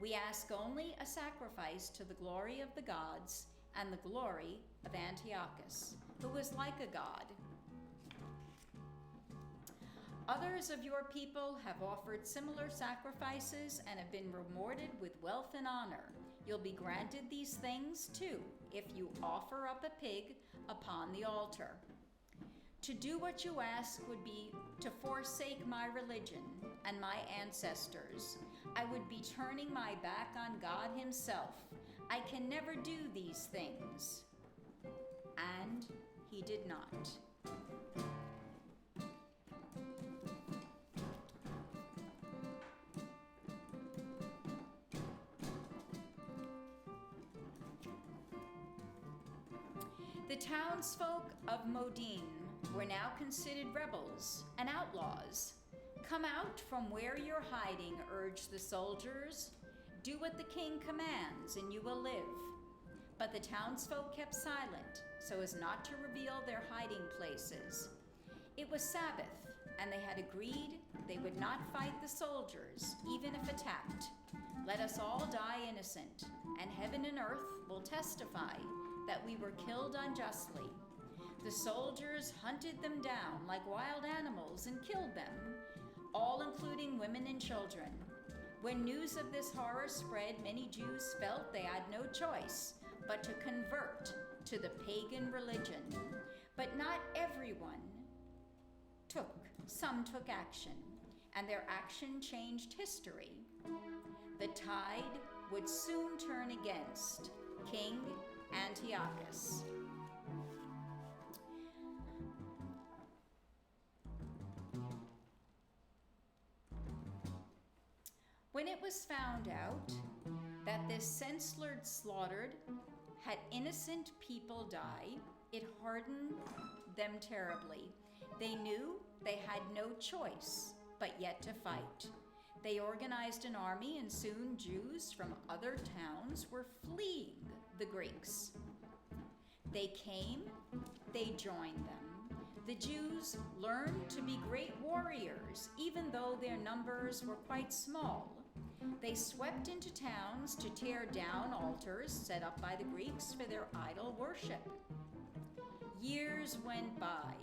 We ask only a sacrifice to the glory of the gods and the glory of Antiochus, who was like a god. Others of your people have offered similar sacrifices and have been rewarded with wealth and honor. You'll be granted these things too if you offer up a pig upon the altar. To do what you ask would be to forsake my religion and my ancestors. I would be turning my back on God himself. I can never do these things." And he did not. The townsfolk of Modin were now considered rebels and outlaws. "Come out from where you're hiding," urged the soldiers. "Do what the king commands and you will live." But the townsfolk kept silent so as not to reveal their hiding places. It was Sabbath, and they had agreed they would not fight the soldiers, even if attacked. Let us all die innocent, and heaven and earth will testify that we were killed unjustly. The soldiers hunted them down like wild animals and killed them, all including women and children. When news of this horror spread, many Jews felt they had no choice but to convert to the pagan religion. But not everyone some took action, and their action changed history. The tide would soon turn against King Antiochus. When it was found out that this senseless slaughtered had innocent people die, it hardened them terribly. They knew they had no choice but yet to fight. They organized an army, and soon Jews from other towns were fleeing the Greeks. They came, they joined them. The Jews learned to be great warriors, even though their numbers were quite small. They swept into towns to tear down altars set up by the Greeks for their idol worship. Years went by.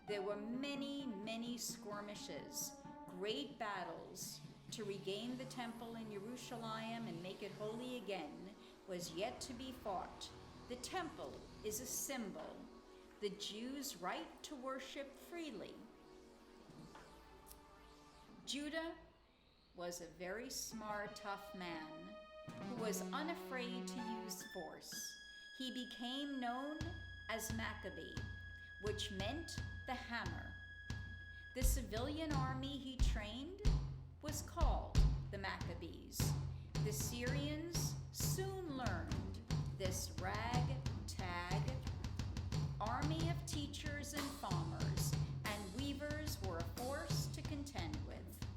There were many, many skirmishes, great battles. To regain the temple in Jerusalem and make it holy again was yet to be fought. The temple is a symbol, the Jews' right to worship freely. Judah was a very smart, tough man who was unafraid to use force. He became known as Maccabee, which meant the hammer. The civilian army he trained was called the Maccabees. The Syrians soon learned this ragtag army of teachers and farmers and weavers were a force to contend with.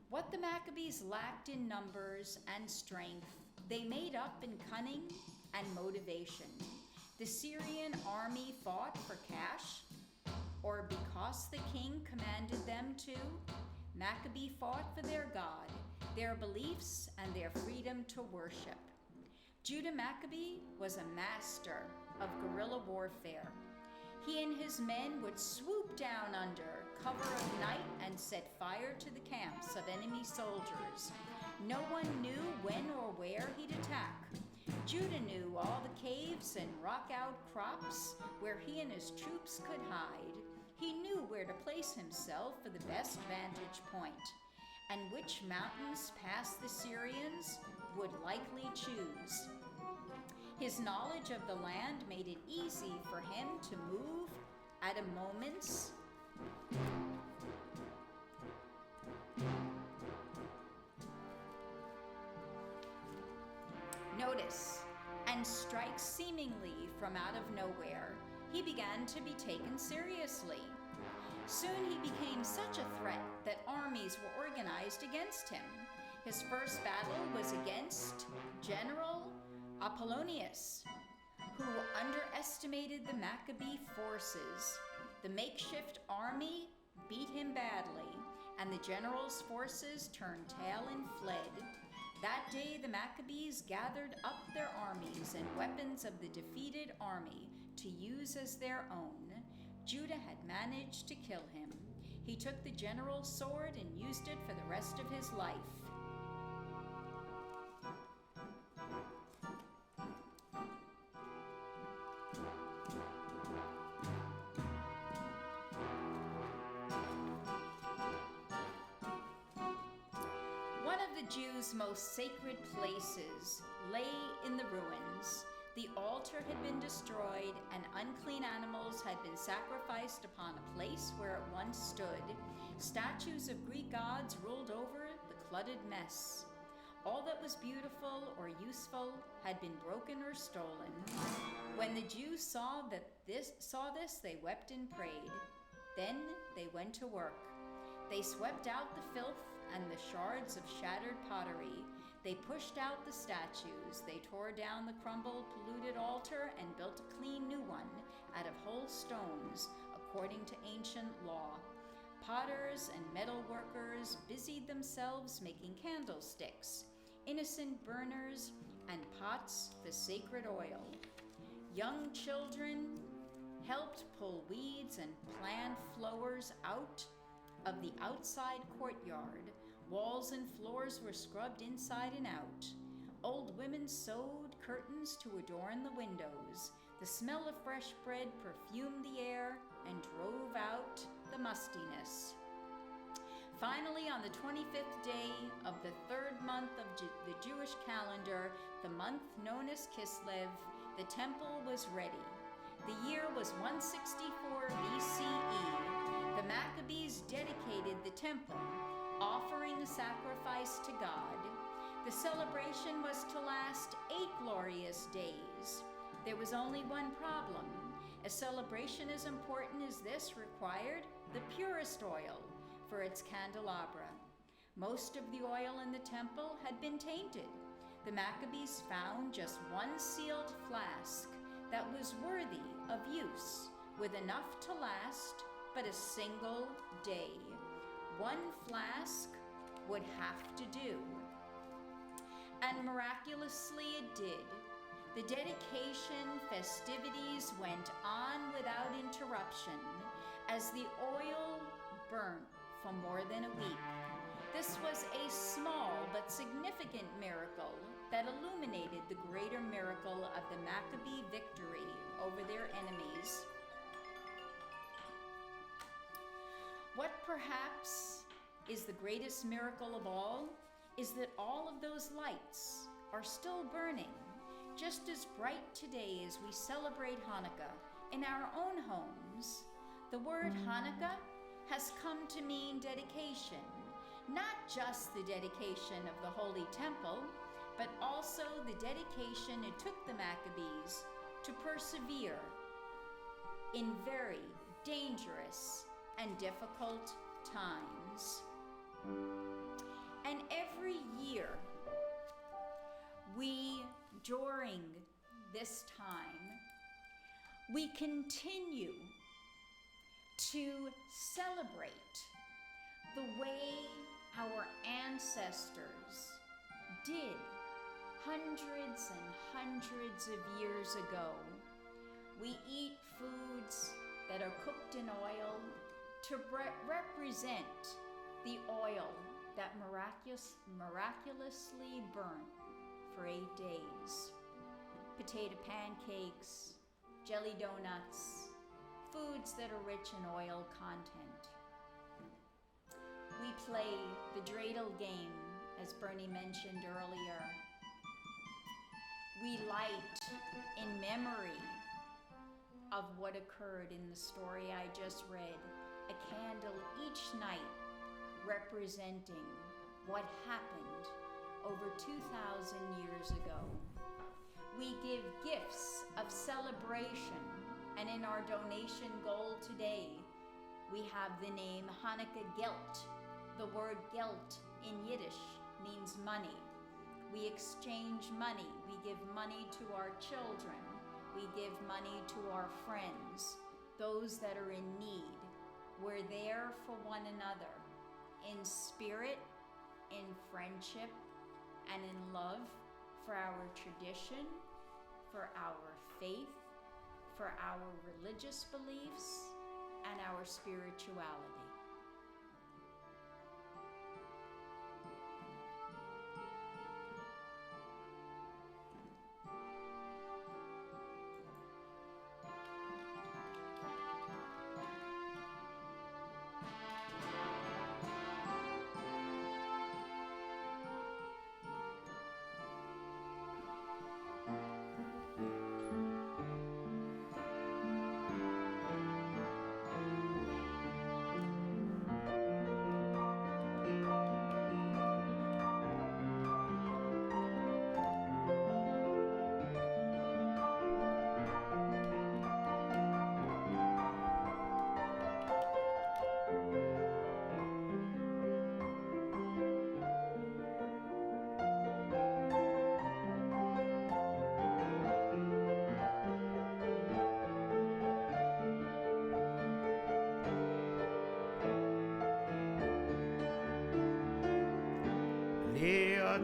What the Maccabees lacked in numbers and strength, they made up in cunning and motivation. The Syrian army fought for cash or because the king commanded them to. Maccabee fought for their God, their beliefs, and their freedom to worship. Judah Maccabee was a master of guerrilla warfare. He and his men would swoop down under cover of night and set fire to the camps of enemy soldiers. No one knew when or where he'd attack. Judah knew all the caves and rock outcrops where he and his troops could hide. He knew where to place himself for the best vantage point, and which mountains past the Syrians would likely choose. His knowledge of the land made it easy for him to move at a moment's notice and strike seemingly from out of nowhere. He began to be taken seriously. Soon he became such a threat that armies were organized against him. His first battle was against General Apollonius, who underestimated the Maccabee forces. The makeshift army beat him badly, and the general's forces turned tail and fled. That day the Maccabees gathered up their armies and weapons of the defeated army to use as their own. Judah had managed to kill him. He took the general's sword and used it for the rest of his life. One of the Jews' most sacred places lay in the ruins. The altar had been destroyed, and unclean animals had been sacrificed upon a place where it once stood. Statues of Greek gods ruled over the cluttered mess. All that was beautiful or useful had been broken or stolen. When the Jews saw this, they wept and prayed. Then they went to work. They swept out the filth and the shards of shattered pottery. They pushed out the statues. They tore down the crumbled, polluted altar and built a clean new one out of whole stones, according to ancient law. Potters and metal workers busied themselves making candlesticks, innocent burners, and pots for sacred oil. Young children helped pull weeds and plant flowers out of the outside courtyard. Walls and floors were scrubbed inside and out. Old women sewed curtains to adorn the windows. The smell of fresh bread perfumed the air and drove out the mustiness. Finally, on the 25th day of the third month of the Jewish calendar, the month known as Kislev, the temple was ready. The year was 164 BCE. The Maccabees dedicated the temple, offering a sacrifice to God. The celebration was to last 8 glorious days. There was only one problem. A celebration as important as this required the purest oil for its candelabra. Most of the oil in the temple had been tainted. The Maccabees found just one sealed flask that was worthy of use, with enough to last but a single day. One flask would have to do. And miraculously it did. The dedication festivities went on without interruption as the oil burnt for more than a week. This was a small but significant miracle that illuminated the greater miracle of the Maccabee victory over their enemies. What perhaps is the greatest miracle of all is that all of those lights are still burning, just as bright today as we celebrate Hanukkah in our own homes. The word Hanukkah has come to mean dedication, not just the dedication of the Holy Temple, but also the dedication it took the Maccabees to persevere in very dangerous and difficult times. And every year, during this time, we continue to celebrate the way our ancestors did hundreds and hundreds of years ago. We eat foods that are cooked in oil to represent the oil that miraculously burnt for 8 days. Potato pancakes, jelly donuts, foods that are rich in oil content. We play the dreidel game, as Bernie mentioned earlier. We light in memory of what occurred in the story I just read, a candle each night representing what happened over 2,000 years ago. We give gifts of celebration, and in our donation goal today, we have the name Hanukkah Geld. The word Geld in Yiddish means money. We exchange money. We give money to our children. We give money to our friends, those that are in need. We're there for one another, in spirit, in friendship, and in love for our tradition, for our faith, for our religious beliefs, and our spirituality.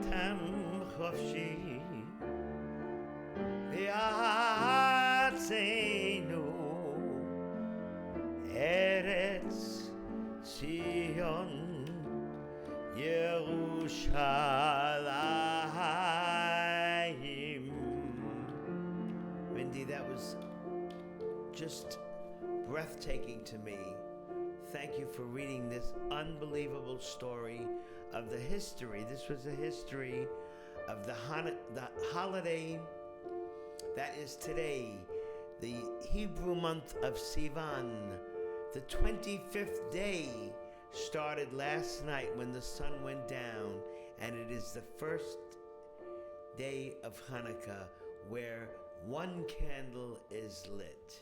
Hatam Chofshi V'Artzeinu Eretz Zion Yerushalayim. Mindy, that was just breathtaking to me. Thank you for reading this unbelievable story of the history. This was the history of the holiday that is today, the Hebrew month of Sivan. The 25th day started last night when the sun went down, and it is the first day of Hanukkah where one candle is lit.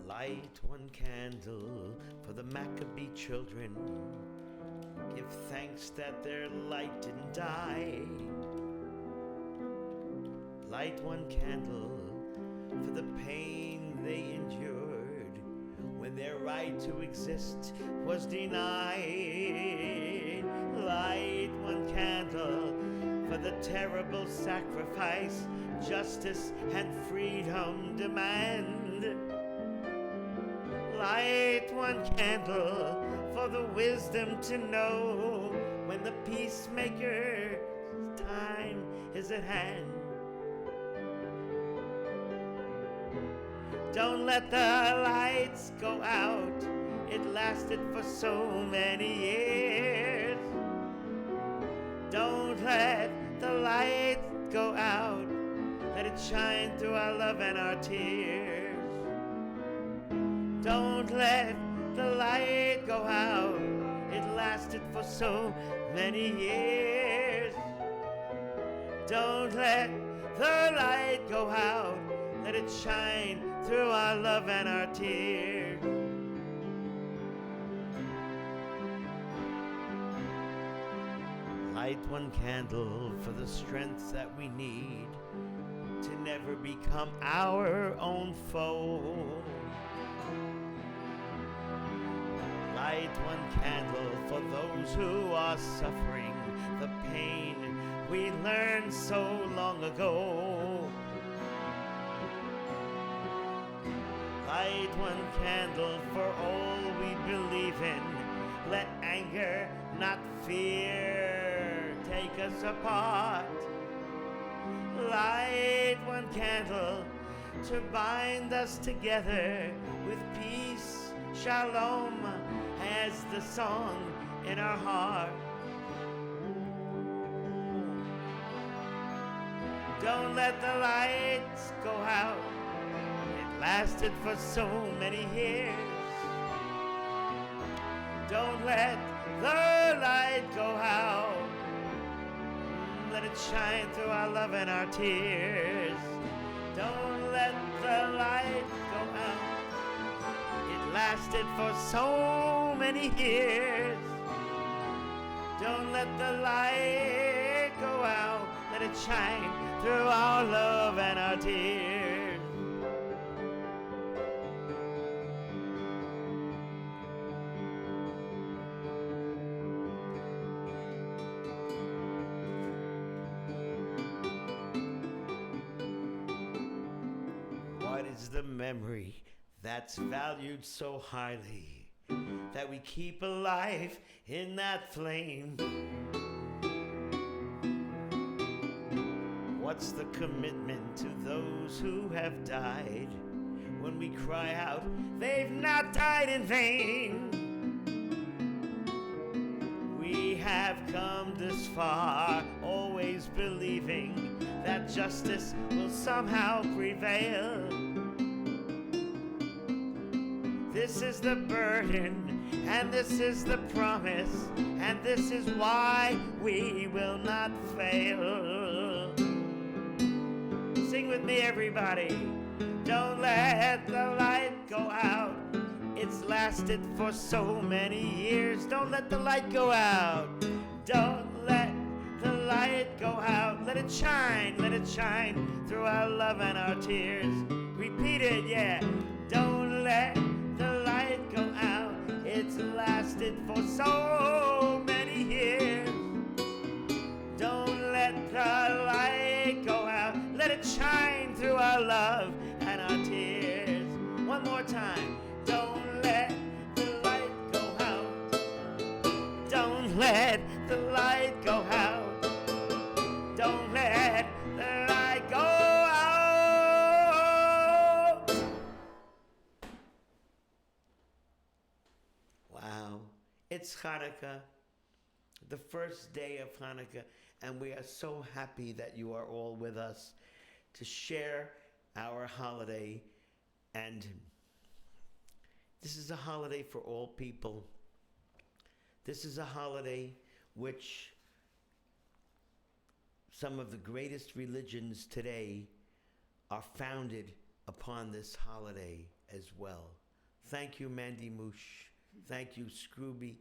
Light one candle for the Maccabee children. Give thanks that their light didn't die. Light one candle for the pain they endured when their right to exist was denied. Light one candle for the terrible sacrifice justice and freedom demand. Light one candle for the wisdom to know when the peacemaker's time is at hand. Don't let the lights go out. It lasted for so many years. Don't let the light go out. Let it shine through our love and our tears. Don't let the light go out. It lasted for so many years. Don't let the light go out. Let it shine through our love and our tears. Light one candle for the strength that we need to never become our own foe. Light one candle for those who are suffering the pain we learned so long ago. Light one candle for all we believe in. Let anger, not fear, take us apart. Light one candle to bind us together with peace, shalom, as the song in our heart. Don't let the lights go out. It lasted for so many years. Don't let the light go out. Let it shine through our love and our tears. Don't let the light go out. It lasted for so many years. Don't let the light go out. Let it shine through our love and our tears. What is the memory that's valued so highly that we keep alive in that flame? What's the commitment to those who have died when we cry out, they've not died in vain? We have come this far, always believing that justice will somehow prevail. This is the burden, and this is the promise, and this is why we will not fail. Sing with me, everybody. Don't let the light go out. It's lasted for so many years. Don't let the light go out. Don't let the light go out. Let it shine through our love and our tears. Repeat it, yeah. Don't let the light go out. It it's lasted for so many years. Don't let the light go out. Let it shine through our love and our tears. One more time. Don't let the light go out. Don't let the light go out. Don't let the light go out. Wow. It's Hanukkah, the first day of Hanukkah, and we are so happy that you are all with us to share our holiday. And this is a holiday for all people. This is a holiday which some of the greatest religions today are founded upon this holiday as well. Thank you, Mandy Moosh. Thank you, Scrooby.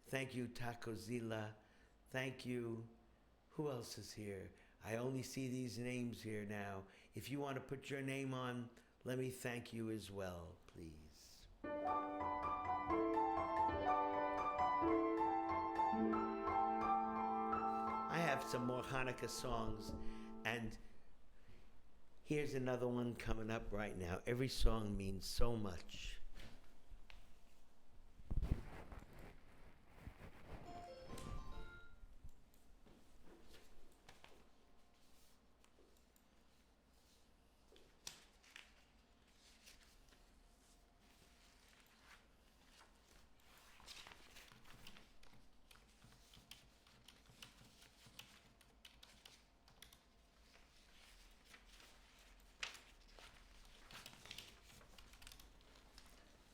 Thank you, Takozilla. Thank you. Who else is here? I only see these names here now. If you want to put your name on, let me thank you as well, please. I have some more Hanukkah songs, and here's another one coming up right now. Every song means so much.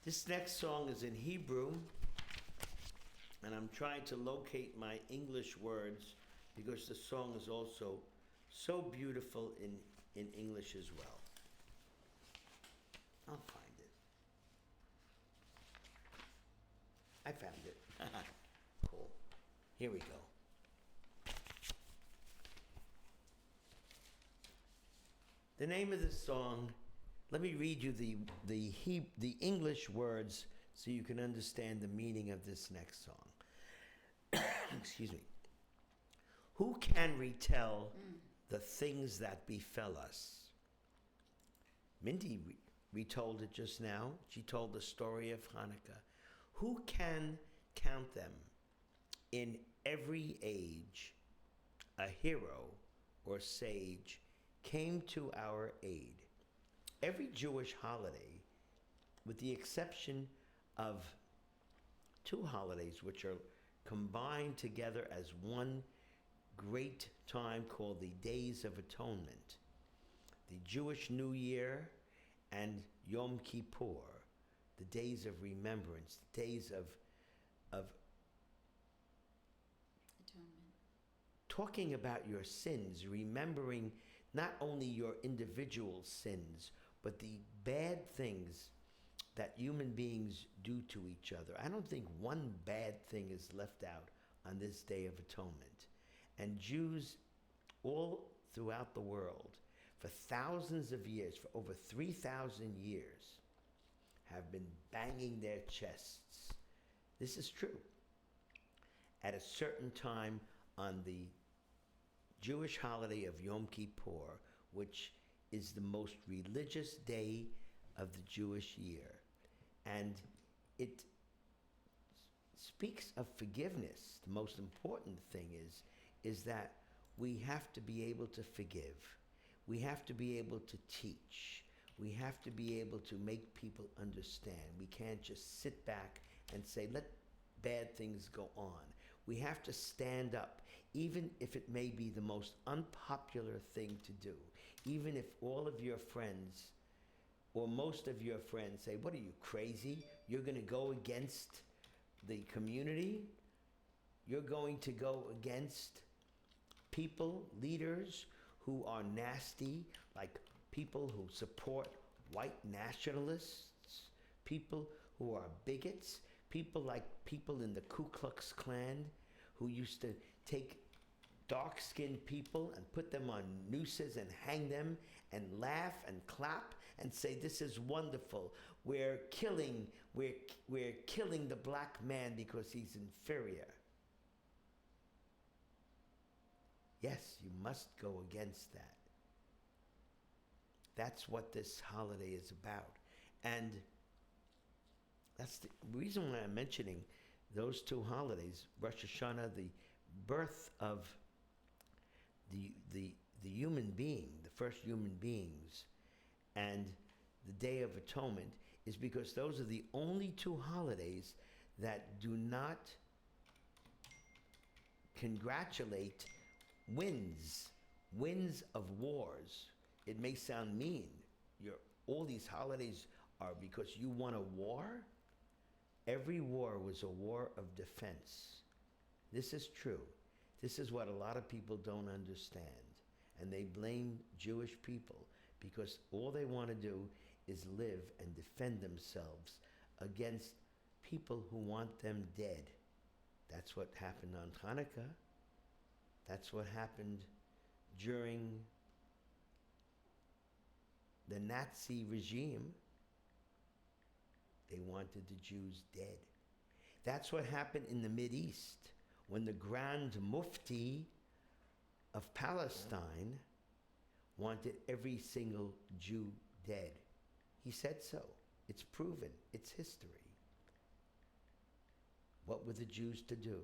This next song is in Hebrew, and I'm trying to locate my English words because the song is also so beautiful in English as well. I'll find it. I found it. Cool. Here we go. The name of the song, let me read you the English words so you can understand the meaning of this next song. Excuse me. Who can retell the things that befell us? Mindy retold it just now. She told the story of Hanukkah. Who can count them? In every age, a hero or sage came to our aid. Every Jewish holiday, with the exception of two holidays which are combined together as one great time called the Days of Atonement, the Jewish New Year and Yom Kippur, the days of remembrance, the days of Atonement. Talking about your sins, remembering not only your individual sins, but the bad things that human beings do to each other. I don't think one bad thing is left out on this Day of Atonement. And Jews all throughout the world, for thousands of years, for over 3,000 years, have been banging their chests. This is true. At a certain time on the Jewish holiday of Yom Kippur, which is the most religious day of the Jewish year. And it speaks of forgiveness. The most important thing is that we have to be able to forgive. We have to be able to teach. We have to be able to make people understand. We can't just sit back and say, let bad things go on. We have to stand up, even if it may be the most unpopular thing to do. Even if all of your friends, or most of your friends, say, what are you, crazy? You're going to go against the community? You're going to go against people, leaders who are nasty, like people who support white nationalists, people who are bigots, people like people in the Ku Klux Klan who used to take dark-skinned people and put them on nooses and hang them and laugh and clap and say, this is wonderful. We're killing we're killing the black man because he's inferior. Yes, you must go against that. That's what this holiday is about. And that's the reason why I'm mentioning those two holidays, Rosh Hashanah, the birth of the human being, the first human beings, and the Day of Atonement, is because those are the only two holidays that do not congratulate wins of wars. It may sound mean. All these holidays are because you won a war. Every war was a war of defense. This is true. This is what a lot of people don't understand. And they blame Jewish people because all they want to do is live and defend themselves against people who want them dead. That's what happened on Hanukkah. That's what happened during the Nazi regime. They wanted the Jews dead. That's what happened in the Mideast when the Grand Mufti of Palestine wanted every single Jew dead. He said so. It's proven. It's history. What were the Jews to do?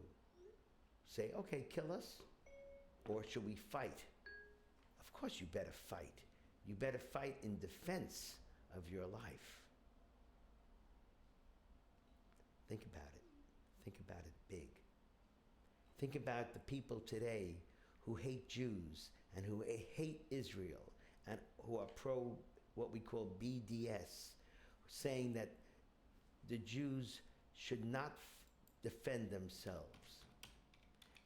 Say, okay, kill us? Or should we fight? Of course you better fight. You better fight in defense of your life. Think about it. Think about it big. Think about the people today who hate Jews and who hate Israel and who are pro what we call BDS, saying that the Jews should not defend themselves.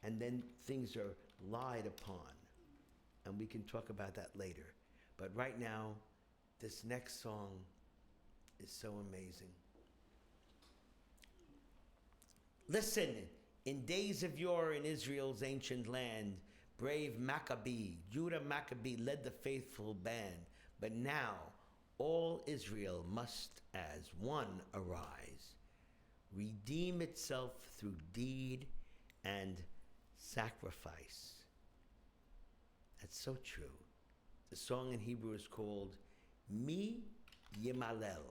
And then things are lied upon. And we can talk about that later. But right now, this next song is so amazing. Listen, in days of yore in Israel's ancient land, brave Maccabee, Judah Maccabee led the faithful band. But now, all Israel must as one arise, redeem itself through deed and sacrifice. That's so true. The song in Hebrew is called Mi Yimalel.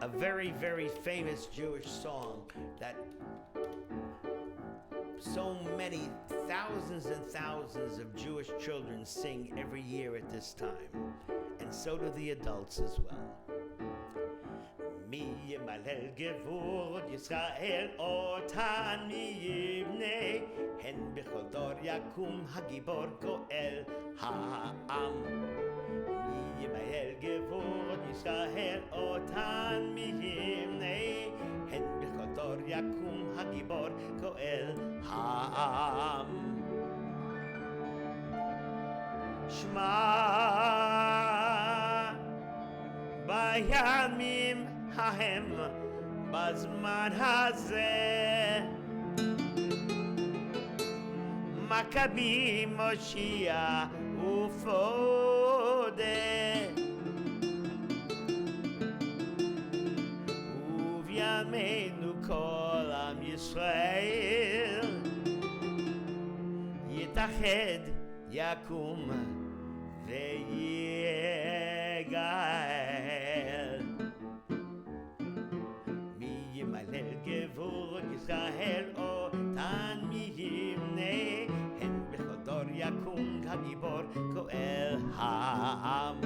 A very, very famous Jewish song that so many thousands and thousands of Jewish children sing every year at this time. And so do the adults as well. Mi yimalel gevur Yisrael otan mi yibnei hen bechol dor yakum hagibor goel ha'am. Mi yimalel gevur Yisrael otan mi yibnei hen bechol dor yakum hagibor goel ha'am. Shema bayamim hahem bazman hazeh Maccabi Moshiach ufodeh uvyamenu kol am Yisrael yitached yakum veyegael Gevur Yisrael otan mi yimnei hen bechol dor yakum hagibor goel ha'am.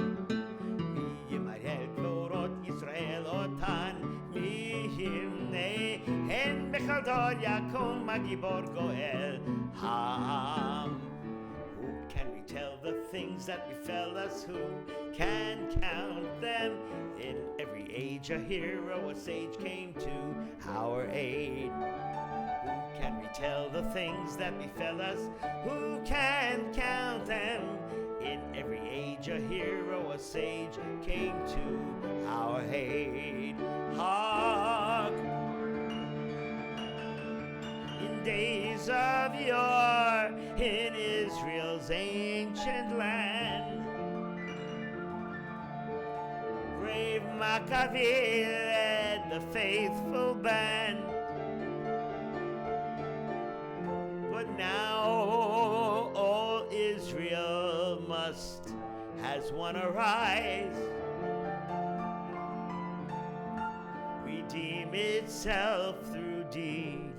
Mi yimalel gvorot Yisrael otan mi yimnei hen bechol dor yakum hagibor goel ha'am. Who can retell the things that befell us? Who can count them? In every age a hero, a sage came to our aid. Who can retell the things that befell us? Who can count them? In every age a hero, a sage came to our aid. Hark! In days of yore, in Israel's ancient land, Maccabee led the faithful band. But now all Israel has one arise, redeem itself through deed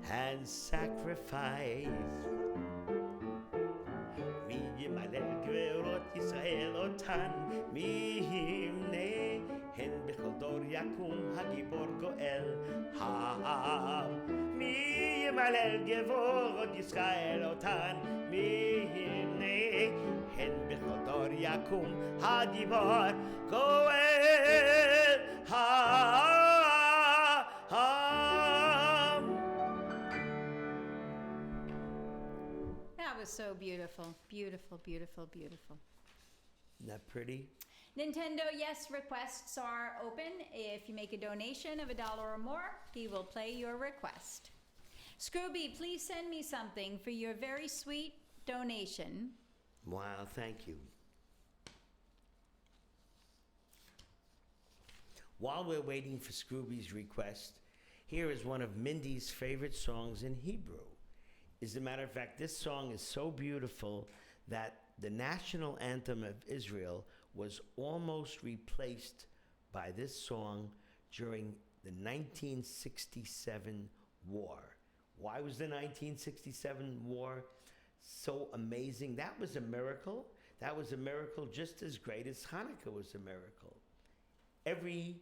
and sacrifice. Mi yimalel gverot Yisrael otan, mi himne hen bechol dor yakum hagibor goel ha'am. Mi yimalel gverot Yisrael otan, mi himne hen bechol dor yakum hagibor goel ha'am. That was so beautiful. Beautiful, beautiful, beautiful. Isn't that pretty? Nintendo Yes requests are open. If you make a donation of $1 or more, he will play your request. Scrooby, please send me something for your very sweet donation. Wow, thank you. While we're waiting for Scrooby's request, here is one of Mindy's favorite songs in Hebrew. As a matter of fact, this song is so beautiful that the national anthem of Israel was almost replaced by this song during the 1967 war. Why was the 1967 war so amazing? That was a miracle. That was a miracle just as great as Hanukkah was a miracle. Every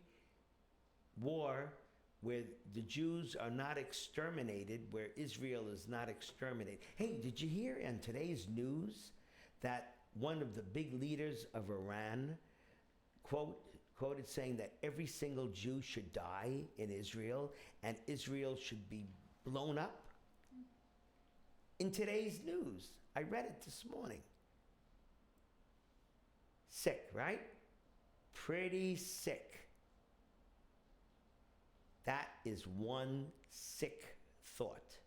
war where the Jews are not exterminated, where Israel is not exterminated. Hey, did you hear in today's news that one of the big leaders of Iran quoted saying that every single Jew should die in Israel and Israel should be blown up? In today's news, I read it this morning. Sick, right? Pretty sick. That is one sick thought.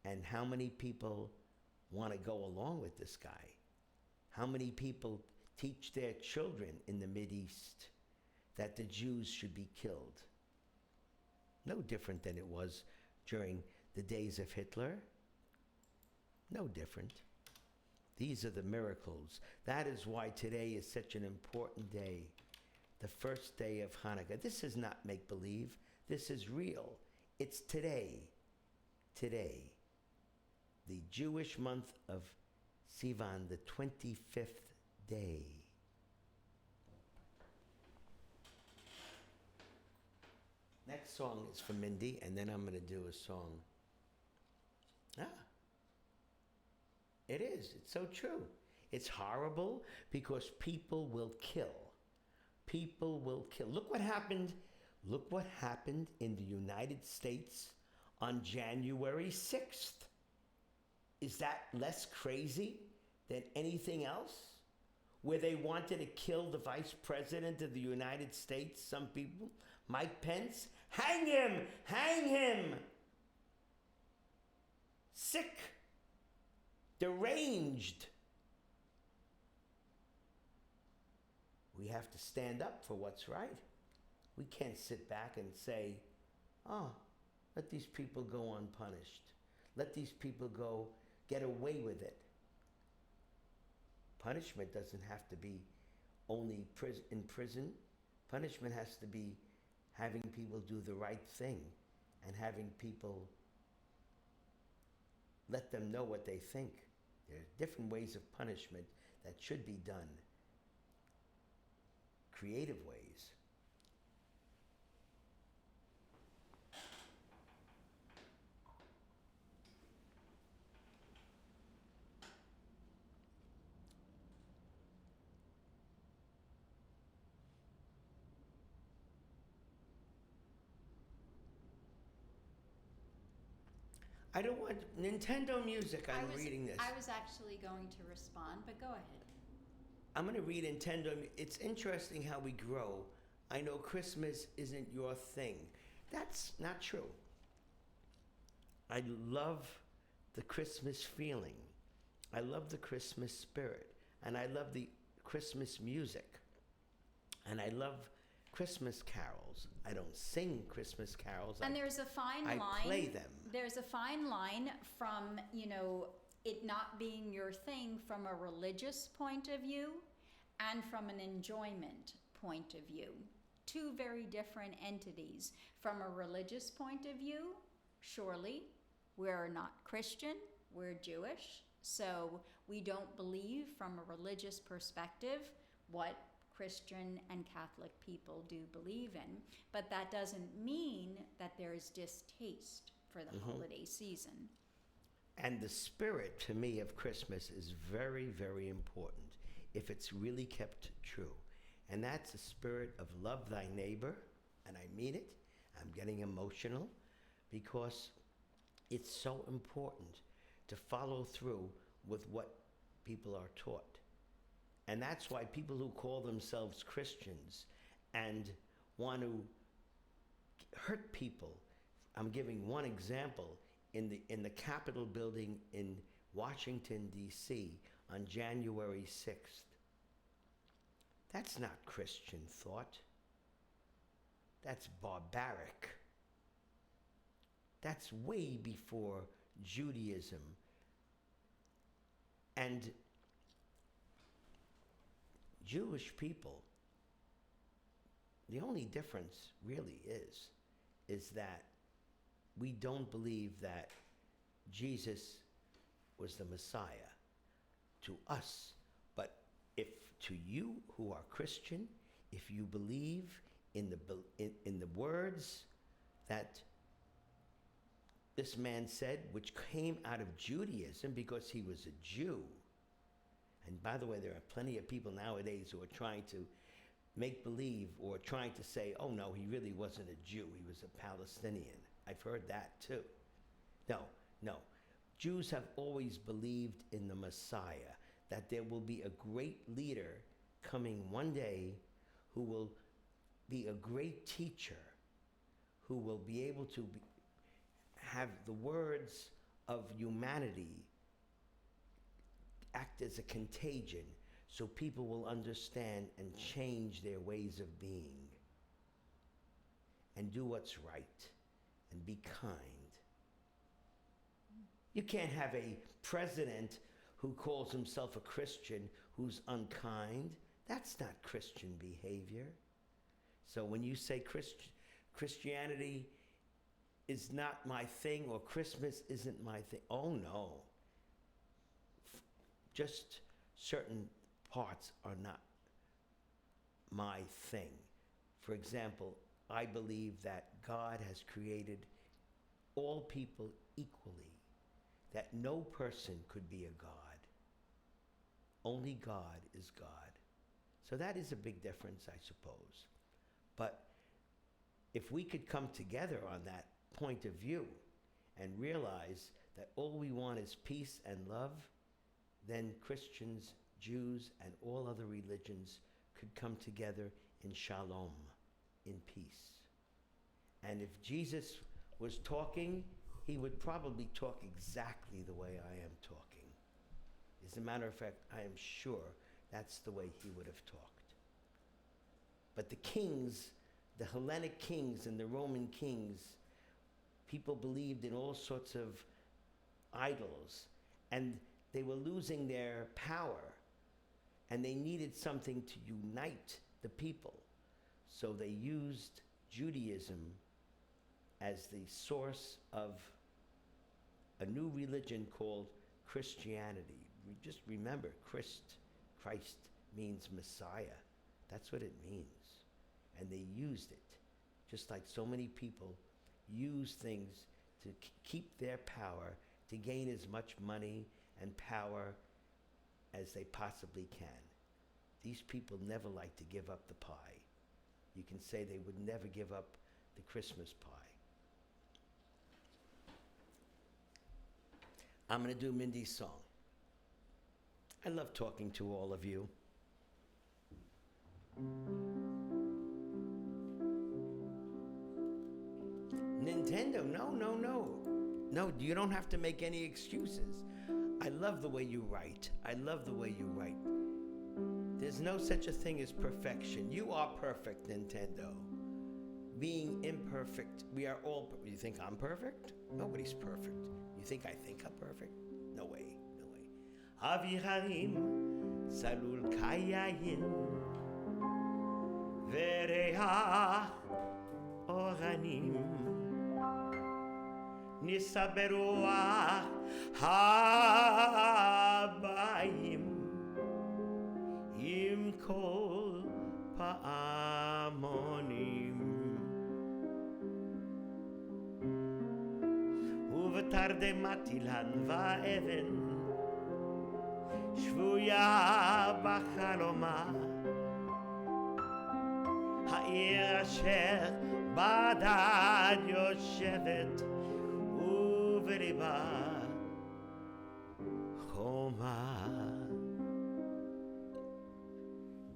And how many people want to go along with this guy? How many people teach their children in the Mideast that the Jews should be killed? No different than it was during the days of Hitler. No different. These are the miracles. That is why today is such an important day. The first day of Hanukkah. This is not make-believe. This is real. It's today. Today. The Jewish month of Sivan, the 25th day. Next song is for Mindy, and then I'm going to do a song. It is. It's so true. It's horrible because people will kill. People will kill. Look what happened. Look what happened in the United States on January 6th. Is that less crazy than anything else? Where they wanted to kill the Vice President of the United States, some people, Mike Pence, hang him, hang him. Sick, deranged. We have to stand up for what's right. We can't sit back and say, let these people go unpunished. Let these people go get away with it. Punishment doesn't have to be only in prison. Punishment has to be having people do the right thing and having people let them know what they think. There are different ways of punishment that should be done. Creative ways. I don't want Nintendo music. I'm reading this. I was actually going to respond, but go ahead. I'm going to read Nintendo. It's interesting how we grow. I know Christmas isn't your thing. That's not true. I love the Christmas feeling. I love the Christmas spirit. And I love the Christmas music. And I love Christmas carols. I don't sing Christmas carols. And there's a fine line. I play them. There's a fine line from, it not being your thing from a religious point of view and from an enjoyment point of view. Two very different entities. From a religious point of view, surely, we're not Christian, we're Jewish, so we don't believe from a religious perspective what Christian and Catholic people do believe in. But that doesn't mean that there is distaste for the holiday season. And the spirit, to me, of Christmas is very, very important if it's really kept true. And that's the spirit of love thy neighbor, and I mean it. I'm getting emotional because it's so important to follow through with what people are taught. And that's why people who call themselves Christians and want to hurt people, I'm giving one example, in the Capitol building in Washington, D.C. on January 6th. That's not Christian thought. That's barbaric. That's way before Judaism. And Jewish people, the only difference really is that we don't believe that Jesus was the Messiah to us. But if to you who are Christian, if you believe in the words that this man said, which came out of Judaism because he was a Jew. And by the way, there are plenty of people nowadays who are trying to make believe or trying to say, oh no, he really wasn't a Jew, he was a Palestinian. I've heard that too. No. Jews have always believed in the Messiah, that there will be a great leader coming one day who will be a great teacher, who will be able to have the words of humanity act as a contagion so people will understand and change their ways of being and do what's right and be kind. You can't have a president who calls himself a Christian who's unkind. That's not Christian behavior. So when you say Christianity is not my thing or Christmas isn't my thing, oh no. Just certain parts are not my thing. For example, I believe that God has created all people equally, that no person could be a God. Only God is God. So that is a big difference, I suppose. But if we could come together on that point of view and realize that all we want is peace and love, then Christians, Jews, and all other religions could come together in shalom, in peace. And if Jesus was talking, he would probably talk exactly the way I am talking. As a matter of fact, I am sure that's the way he would have talked. But the kings, the Hellenic kings and the Roman kings, people believed in all sorts of idols, and they were losing their power, and they needed something to unite the people. So they used Judaism as the source of a new religion called Christianity. Just remember, Christ means Messiah. That's what it means. And they used it, just like so many people use things to keep their power, to gain as much money and power as they possibly can. These people never like to give up the pie. You can say they would never give up the Christmas pie. I'm going to do Mindy's song. I love talking to all of you. Nintendo, no. No, you don't have to make any excuses. I love the way you write. I love the way you write. There's no such a thing as perfection. You are perfect, Nintendo. Being imperfect, we are all. You think I'm perfect? Nobody's perfect. You think I think I'm perfect? No way, no way. Aviharim, salul kayayin, vereah oranim, nisaberuah habayim, im kol pa'amonim. ובתרדמת אילן ואבן שבויה בחלומה העיר אשר בדד יושבת ובליבה חומה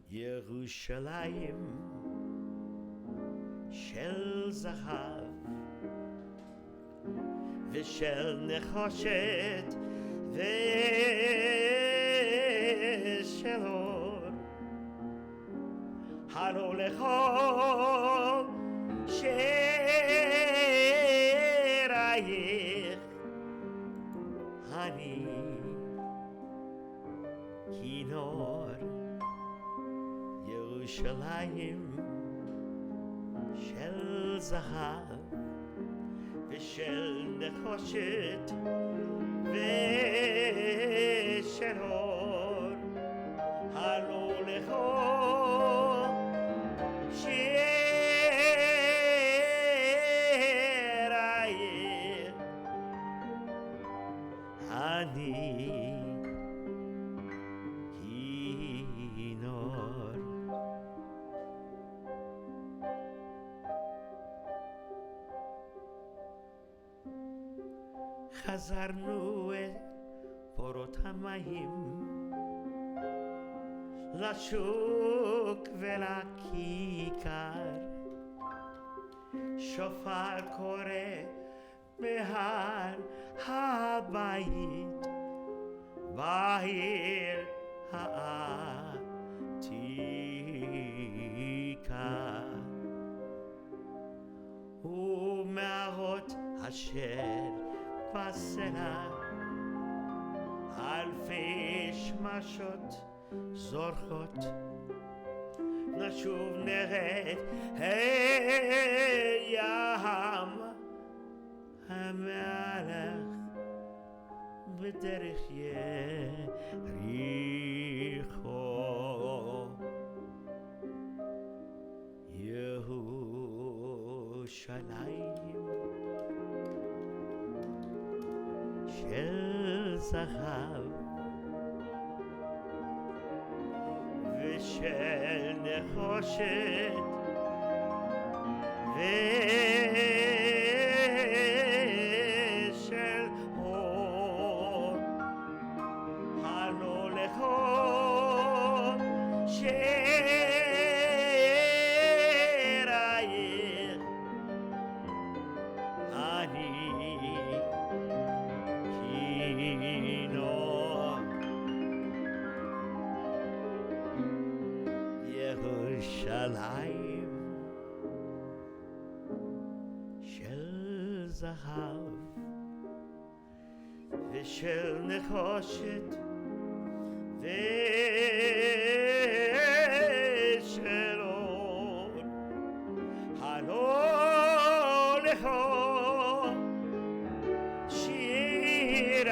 ירושלים של זהב ושל נחושת ושל אור הלא לכל שערייך אני כינור ירושלים של זהב ושל נחושת ושל אור הלא לכל שערייך אני כינור. חזרנו אל פורות המים לשוק ולכיכר שופר קורא בהר הבית בעיר העתיקה ומערות אשר בסלע אלפי שמשות זורחות נשוב נרד אל ים המלך בדרך יריחו ירושלים של זהב ושל נחושת ושל אור הלא לכל שערייך אני כינור. ירושלים של זהב ושל נחושת ושל אור הלא לכל שירייך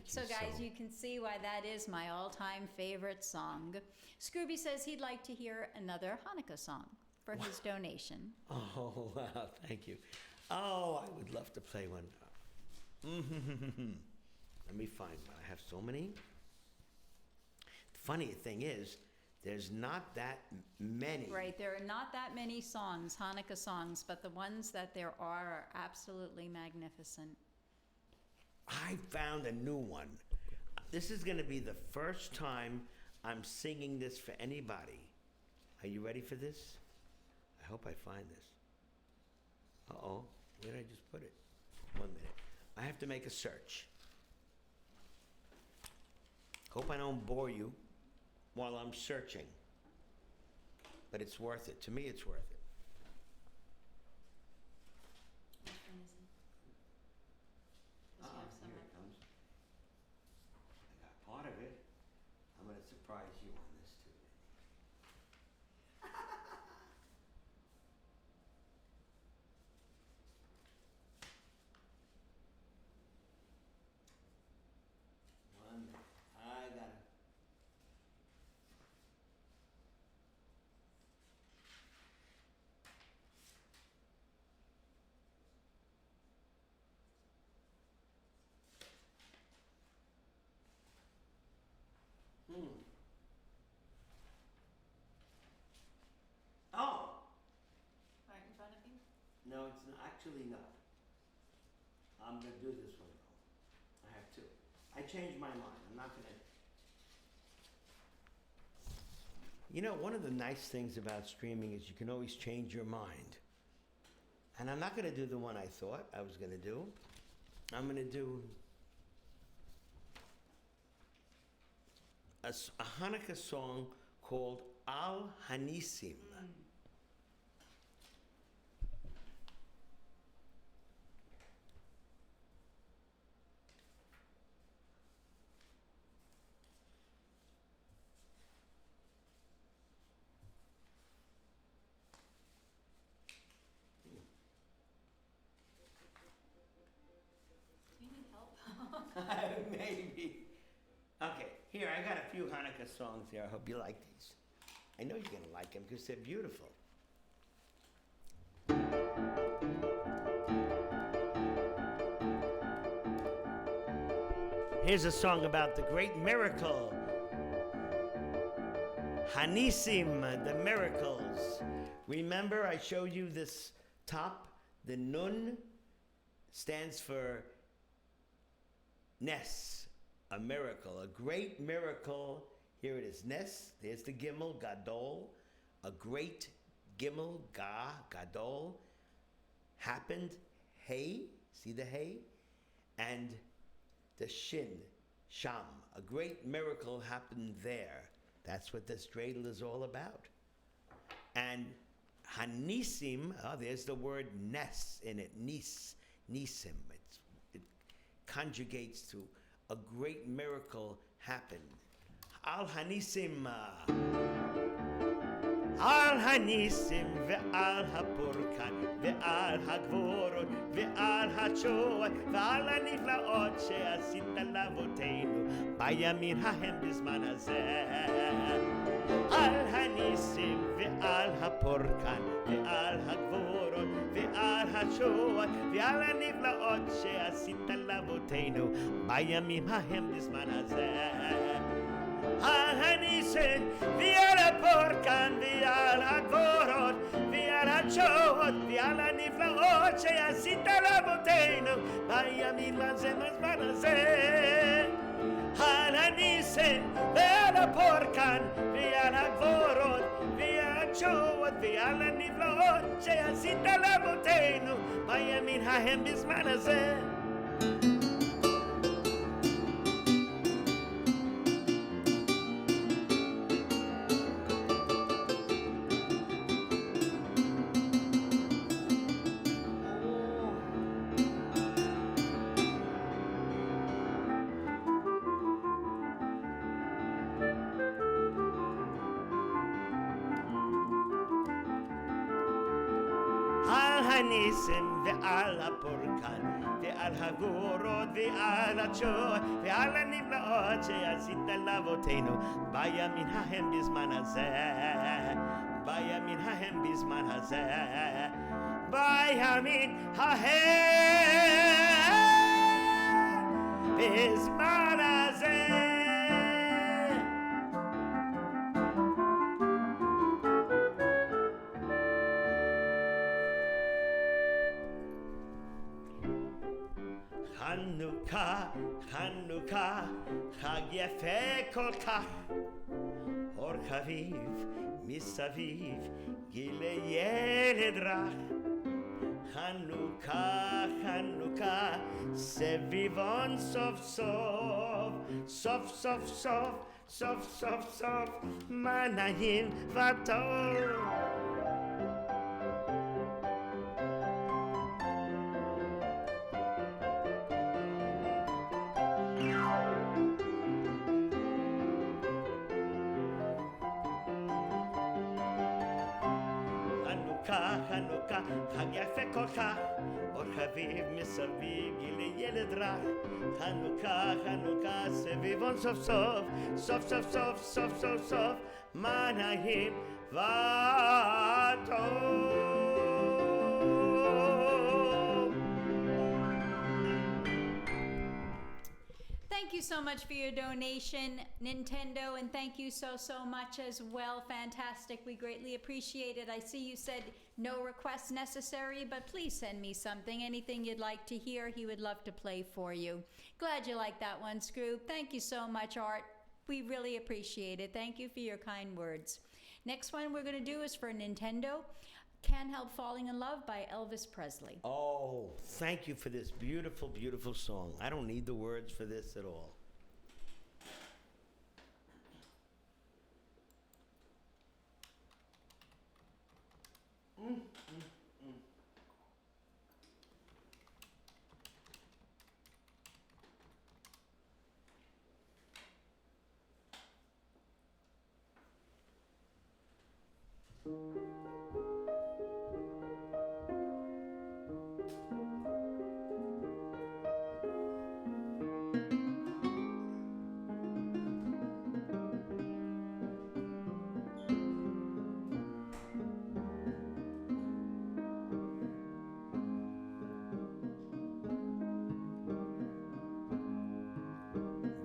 So guys, you can see why that is my all-time favorite song. Scooby says he'd like to hear another Hanukkah song for his donation. Oh, wow, thank you. Oh, I would love to play one. Let me find one. I have so many. The funny thing is, there's not that many. Right, there are not that many songs, Hanukkah songs, but the ones that there are absolutely magnificent. I found a new one. This is going to be the first time I'm singing this for anybody. Are you ready for this? I hope I find this. Uh-oh, where did I just put it? 1 minute. I have to make a search. Hope I don't bore you while I'm searching. But it's worth it. To me, it's worth it. Here it comes. I got part of it. I'm going to surprise you on this too. One minute. I got it. Oh! Right in front of you? No, it's not, actually not. I'm going to do this one though. I have two. I changed my mind. I'm not going to. You know, one of the nice things about streaming is you can always change your mind. And I'm not going to do the one I thought I was going to do. I'm going to do a Hanukkah song called Al Hanisim. Do you need help? Maybe. Okay, here, I got a few Hanukkah songs here. I hope you like these. I know you're going to like them because they're beautiful. Here's a song about the great miracle. Hanisim, the miracles. Remember, I showed you this top. The Nun stands for Nes, a miracle, a great miracle. Here it is, Nes. There's the Gimel, Gadol. A great Gimel, Gadol. Happened, Hey. See the Hey? And the Shin, Sham. A great miracle happened there. That's what this dreidel is all about. And Hanisim, there's the word Nes in it, Nisim. It conjugates to a great miracle happened. Al Hanisim. Al Hanisim ve'al hapurkan ve'al hagvorot ve'al hachoat ve'al haniflaot she'asita lavoteinu bayamim hahem bizman hazeh. Al Hanisim ve'al hapurkan ve'al hagvorot ve'al hachoat ve'al haniflaot she'asita lavoteinu bayamim hahem bizman hazeh. Al Hanisim ve'al hapurkan ve'al hagvorot ve'al hachoat ve'al haniflaot she'asita lavoteinu bayamim hahem bizman hazeh. Al Hanisim ve'al hapurkan ve'al hagvorot ve'al hachoat ve'al haniflaot she'asita lavoteinu bayamim hahem bizman hazeh. Al Hanisim ve'al hapurkan ועל הגורות ועל הצ'ור ועל הנפלאות שעשית לאבותינו בימים ההם בזמן הזה, בימים ההם בזמן הזה, בימים ההם בזמן הזה. חנוכה, חנוכה, חג יפה כל כך, אור חביב מסביב, גילי ילד רך. חנוכה, חנוכה, סביבון סוף סוף, סוף סוף סוף, סוף סוף סוף, מה נעים וטוב. חנוכה, חג יפה כל כך, אור חביב מסביב, גילי ילד רך. חנוכה, חנוכה, סביבון סוף סוף, סוף סוף סוף, סוף סוף סוף, מה נעים וטוב. Thank you so much for your donation, Nintendo, and thank you so much as well. Fantastic. We greatly appreciate it. I see you said no requests necessary, but please send me something. Anything you'd like to hear, he would love to play for you. Glad you like that one, Scroob. Thank you so much, Art. We really appreciate it. Thank you for your kind words. Next one we're going to do is for Nintendo. Can't Help Falling in Love by Elvis Presley. Oh, thank you for this beautiful, beautiful song. I don't need the words for this at all.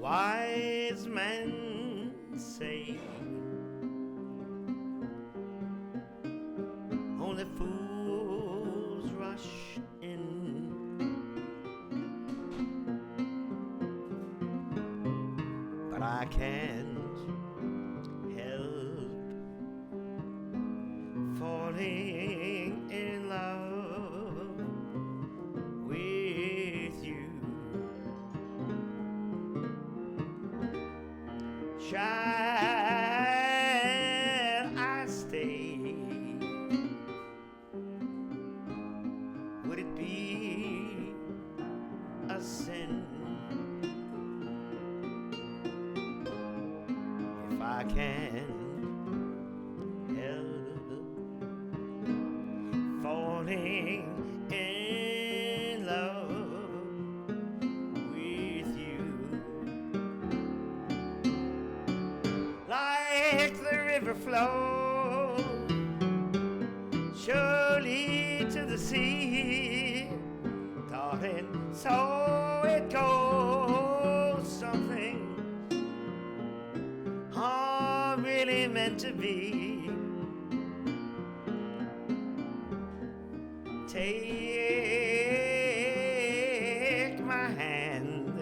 Wise men say only fools rush in, but I can't help falling in love with you. Shall I stay? Would it be a sin if I can help falling in love with you? Like the river flows surely to the sea, darling, so it goes. Something are really meant to be. Take my hand,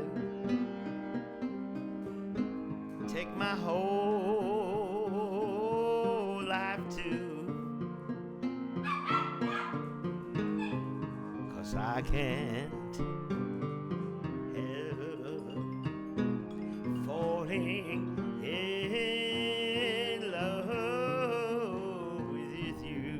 take my whole life too, 'cause I can't help falling in love with you.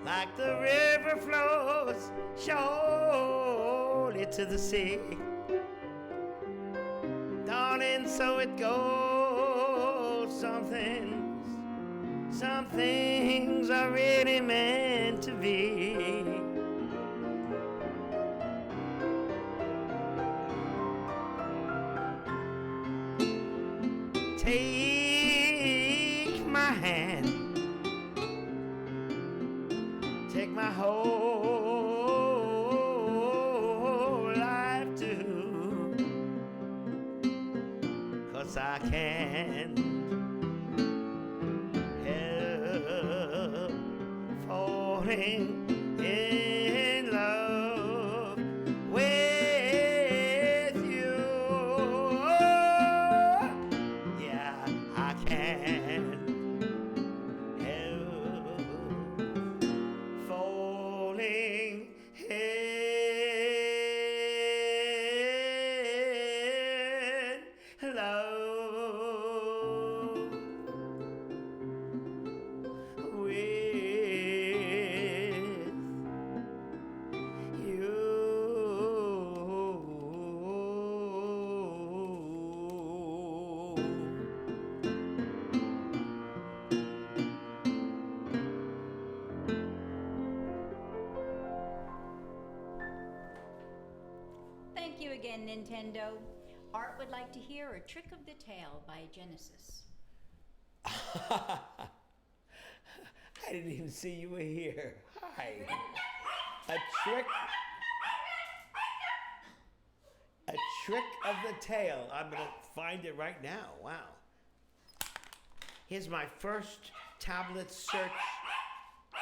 like the river flows surely to the sea. Darling, so it goes. Some things are really meant to be. Take my hand, take my whole life too, 'cause I can't help falling in love with you. Yeah, I can't help falling in love with you. Thank you again, Nintendo. Art would like to hear A Trick of the Tail by Genesis. I didn't even see you were here. Hi. A trick of the tail. I'm gonna find it right now. Wow. Here's my first tablet search.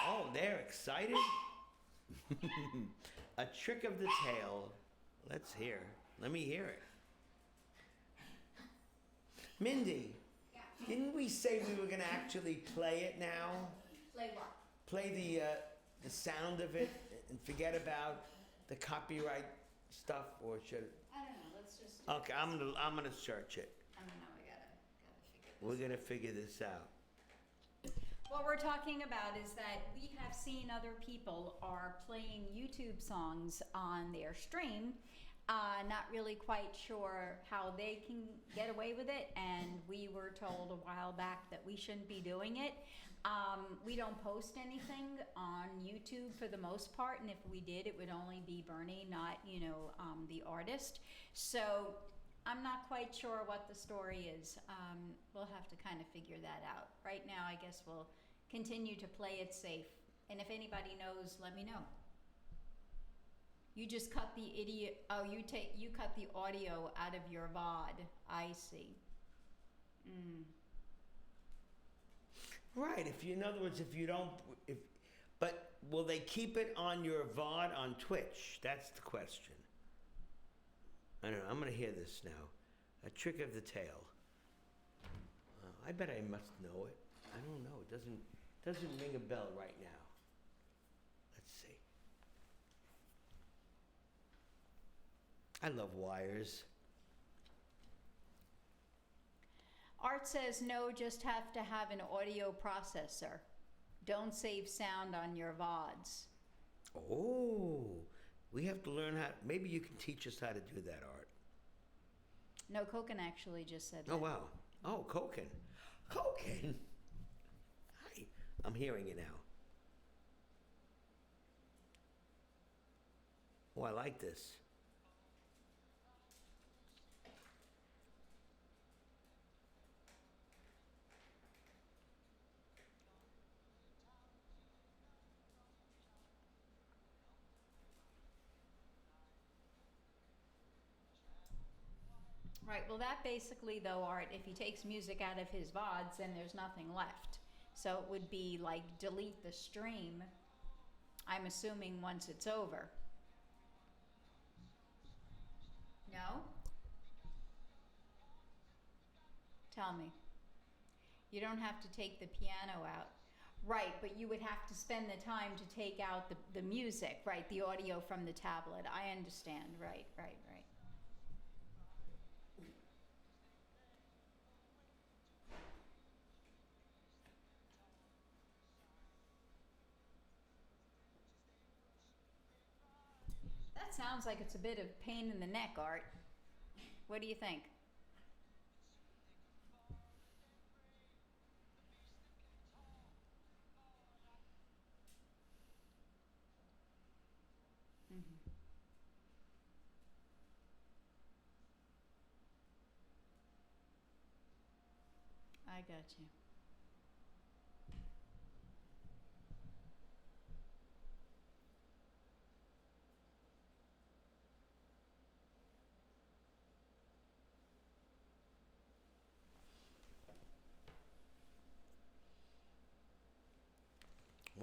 Oh, they're excited. A Trick of the Tail. Let's hear. Let me hear it. Mindy, didn't we say we were gonna actually play it now? Play what? Play the sound of it and forget about the copyright stuff, or should? I don't know. Let's just. Okay, I'm gonna search it. I don't know. We gotta figure this. We're gonna figure this out. What we're talking about is that we have seen other people are playing YouTube songs on their stream, not really quite sure how they can get away with it, and we were told a while back that we shouldn't be doing it. We don't post anything on YouTube for the most part, and if we did, it would only be Bernie, not, the artist. So I'm not quite sure what the story is. We'll have to kind of figure that out. Right now, I guess we'll continue to play it safe. And if anybody knows, let me know. You just cut the you cut the audio out of your VOD. I see. Right. In other words, but will they keep it on your VOD on Twitch? That's the question. I don't know. I'm gonna hear this now. A Trick of the Tail. I bet I must know it. I don't know. It doesn't ring a bell right now. Let's see. I love wires. Art says no, just have to have an audio processor. Don't save sound on your VODs. Oh, we have to learn how. Maybe you can teach us how to do that, Art. No, Koken actually just said that. Oh, wow. Oh, Koken. Koken? Hi. I'm hearing it now. Oh, I like this. Right, well that basically though, Art, if he takes music out of his VODs, then there's nothing left. So it would be like delete the stream, I'm assuming, once it's over. No? Tell me. You don't have to take the piano out. Right, but you would have to spend the time to take out the music, right, the audio from the tablet. I understand, right. That sounds like it's a bit of pain in the neck, Art. What do you think? Mm-hmm. I got you.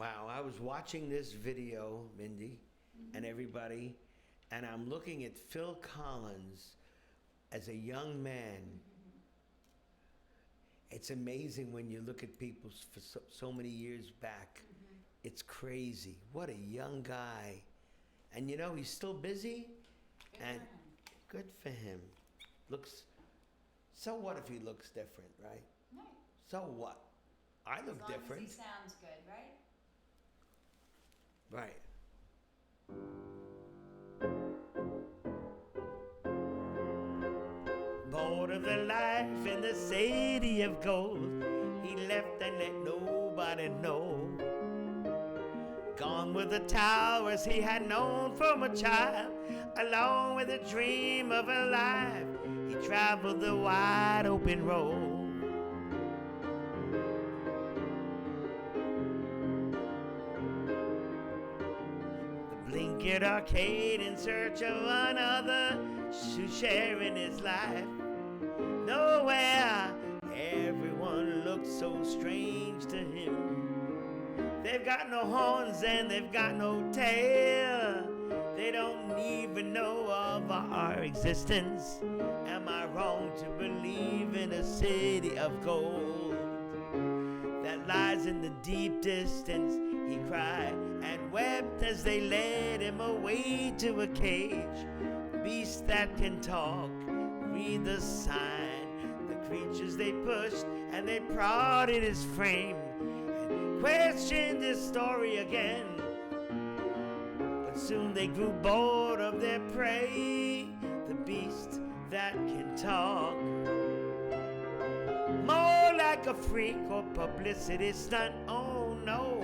Wow, I was watching this video, Mindy, and everybody, and I'm looking at Phil Collins as a young man. It's amazing when you look at people for so many years back. It's crazy. What a young guy. And you know, he's still busy. And good for him. Looks, so what if he looks different, right? Right. So what? I look As long different. as he sounds good, right? Right. Bored of the life in the city of gold, he left and let nobody know. Gone with the towers he had known from a child, along with the dream of a life, he traveled the wide open road. Blinkered arcade in search of another to share in his life. Nowhere, everyone looked so strange to him. They've got no horns and they've got no tail. They don't even know of our existence. Am I wrong to believe in a city of gold that lies in the deep distance? He cried and wept as they led him away to a cage. Beasts that can talk, read the sign. The creatures they pushed and they prodded his frame and questioned his story again. But soon they grew bored of their prey, the beast that can talk. More like a freak or publicity stunt, oh no.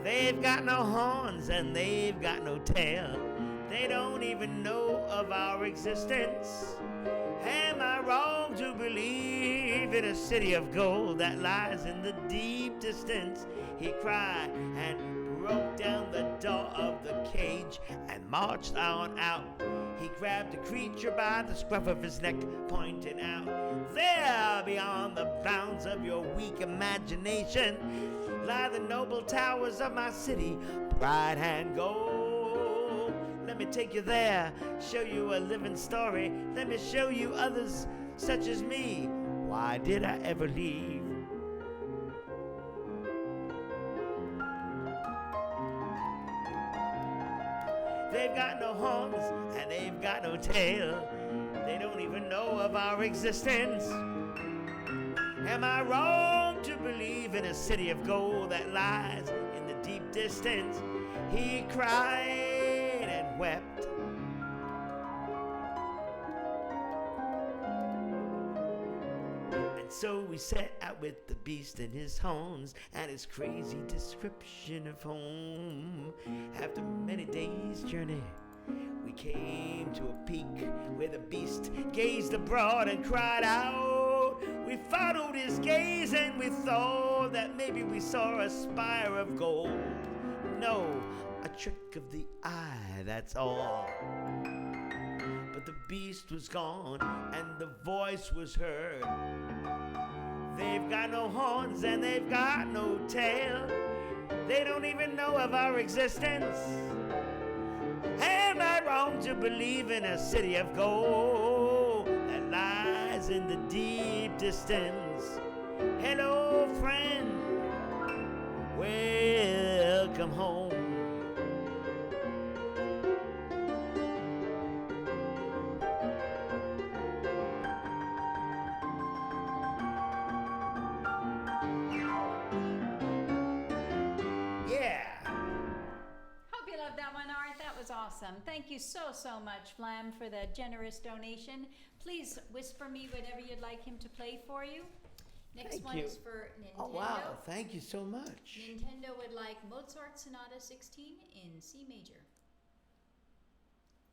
They've got no horns and they've got no tail. They don't even know of our existence. Am I wrong to believe in a city of gold that lies in the deep distance? He cried and broke down the door of the cage and marched on out. He grabbed the creature by the scruff of his neck, pointing out, there beyond the bounds of your weak imagination lie the noble towers of my city, bright and gold. Let me take you there, show you a living story. Let me show you others such as me. Why did I ever leave? They've got no horns and they've got no tail. They don't even know of our existence. Am I wrong to believe in a city of gold that lies in the deep distance? He cried and wept. And so we set out with the beast and his horns and his crazy description of home. After many days' journey, we came to a peak where the beast gazed abroad and cried out. We followed his gaze and we thought that maybe we saw a spire of gold. No, a trick of the eye, that's all. But the beast was gone and the voice was heard. They've got no horns and they've got no tail. They don't even know of our existence. Am I wrong to believe in a city of gold that lies in the deep distance? Hello, friend, welcome home. awesome. Thank you so, so much, Flam, for the generous donation. Please whisper me whatever you'd like him to play for you. Next Thank one you. is for Nintendo. Oh, wow. Thank you so much. Nintendo would like Mozart Sonata 16 in C major.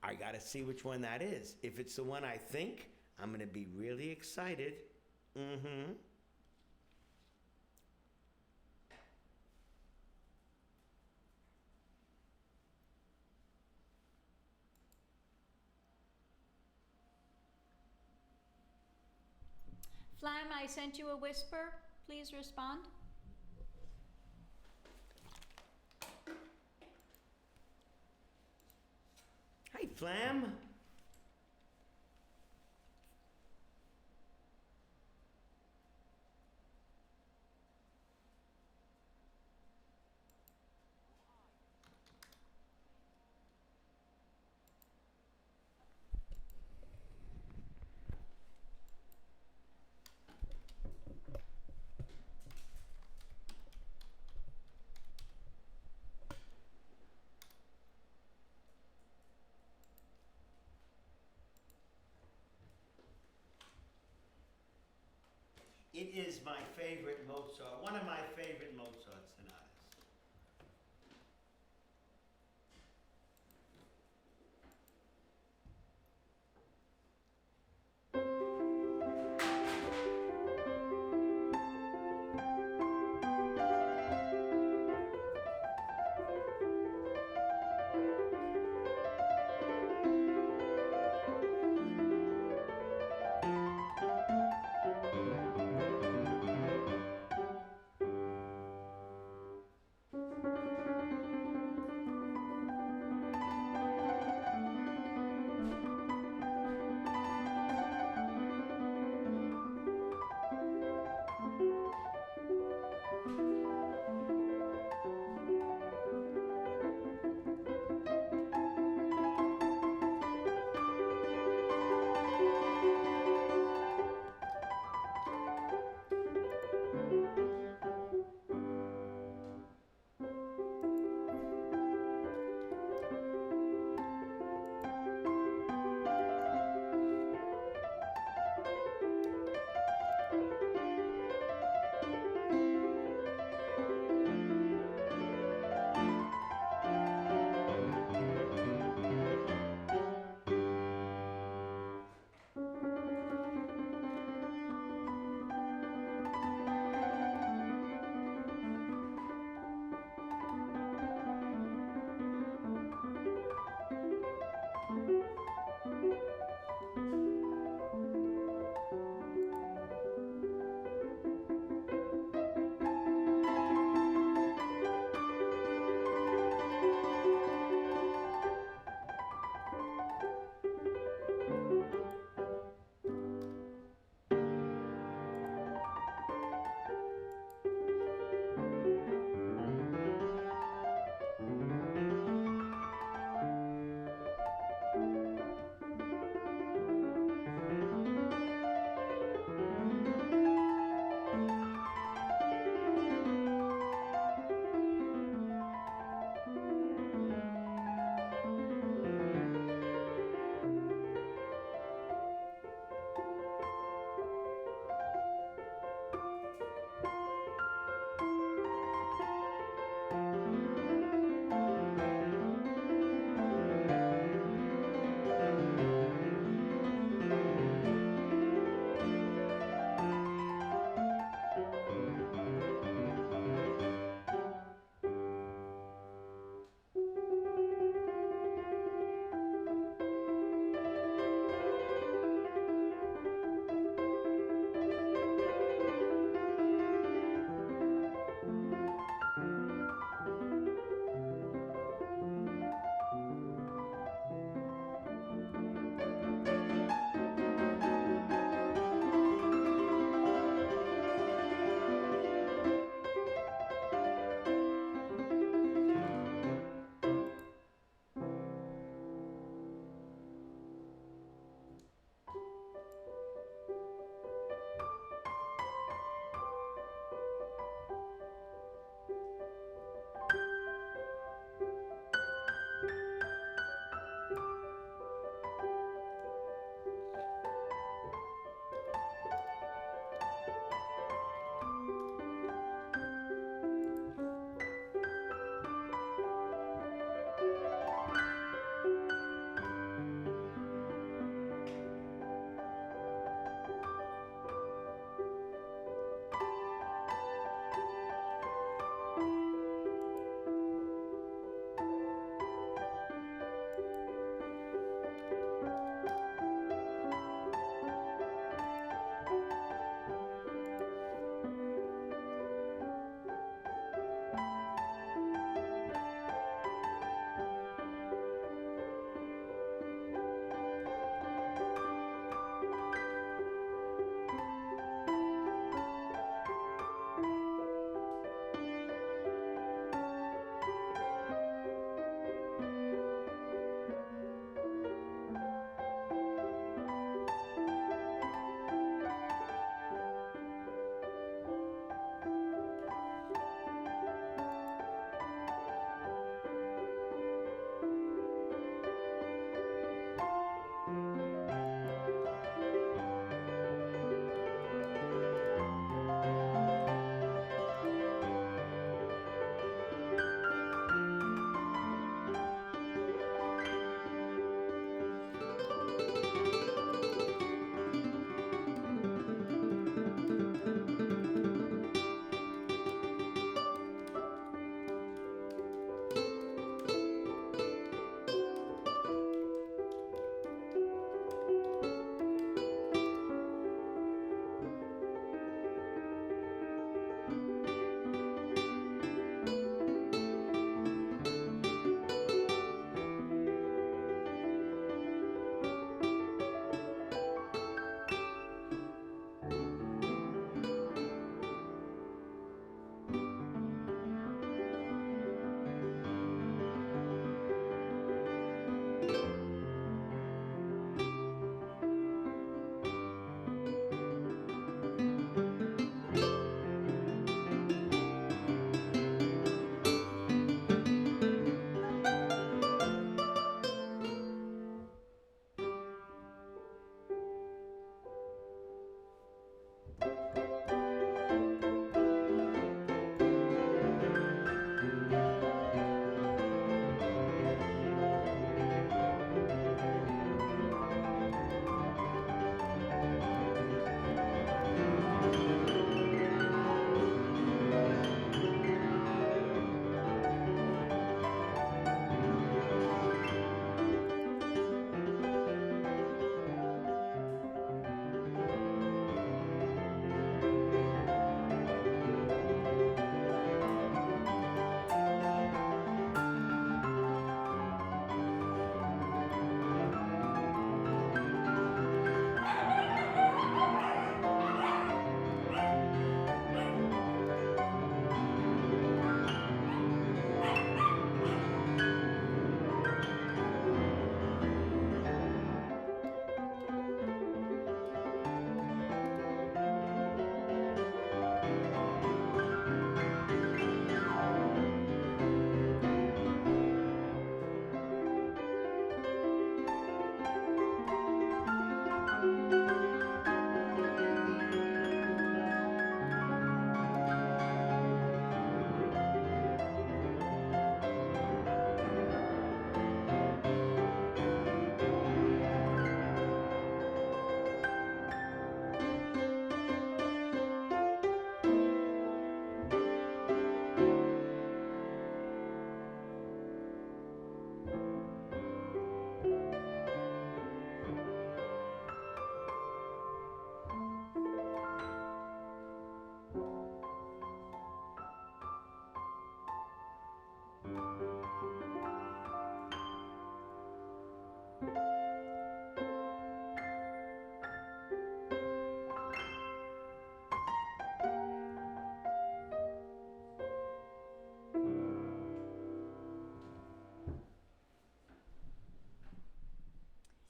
I got to see which one that is. If it's the one I think, I'm going to be really excited. Mm-hmm. Flam, I sent you a whisper. Please respond. Hi, Flam. It is my favorite Mozart, one of my favorite Mozart sonatas.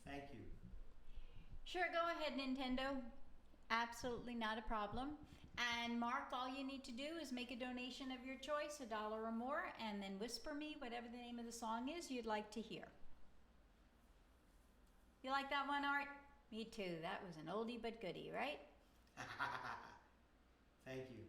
Thank you. Sure, go ahead, Nintendo. Absolutely not a problem. And Mark, all you need to do is make a donation of your choice, $1 or more, and then whisper me whatever the name of the song is you'd like to hear. You like that one, Art? Me too. That was an oldie but goodie, right? Thank you.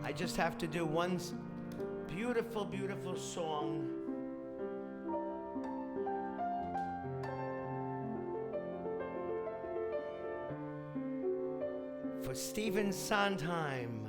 I just have to do one beautiful, beautiful song. For Stephen Sondheim.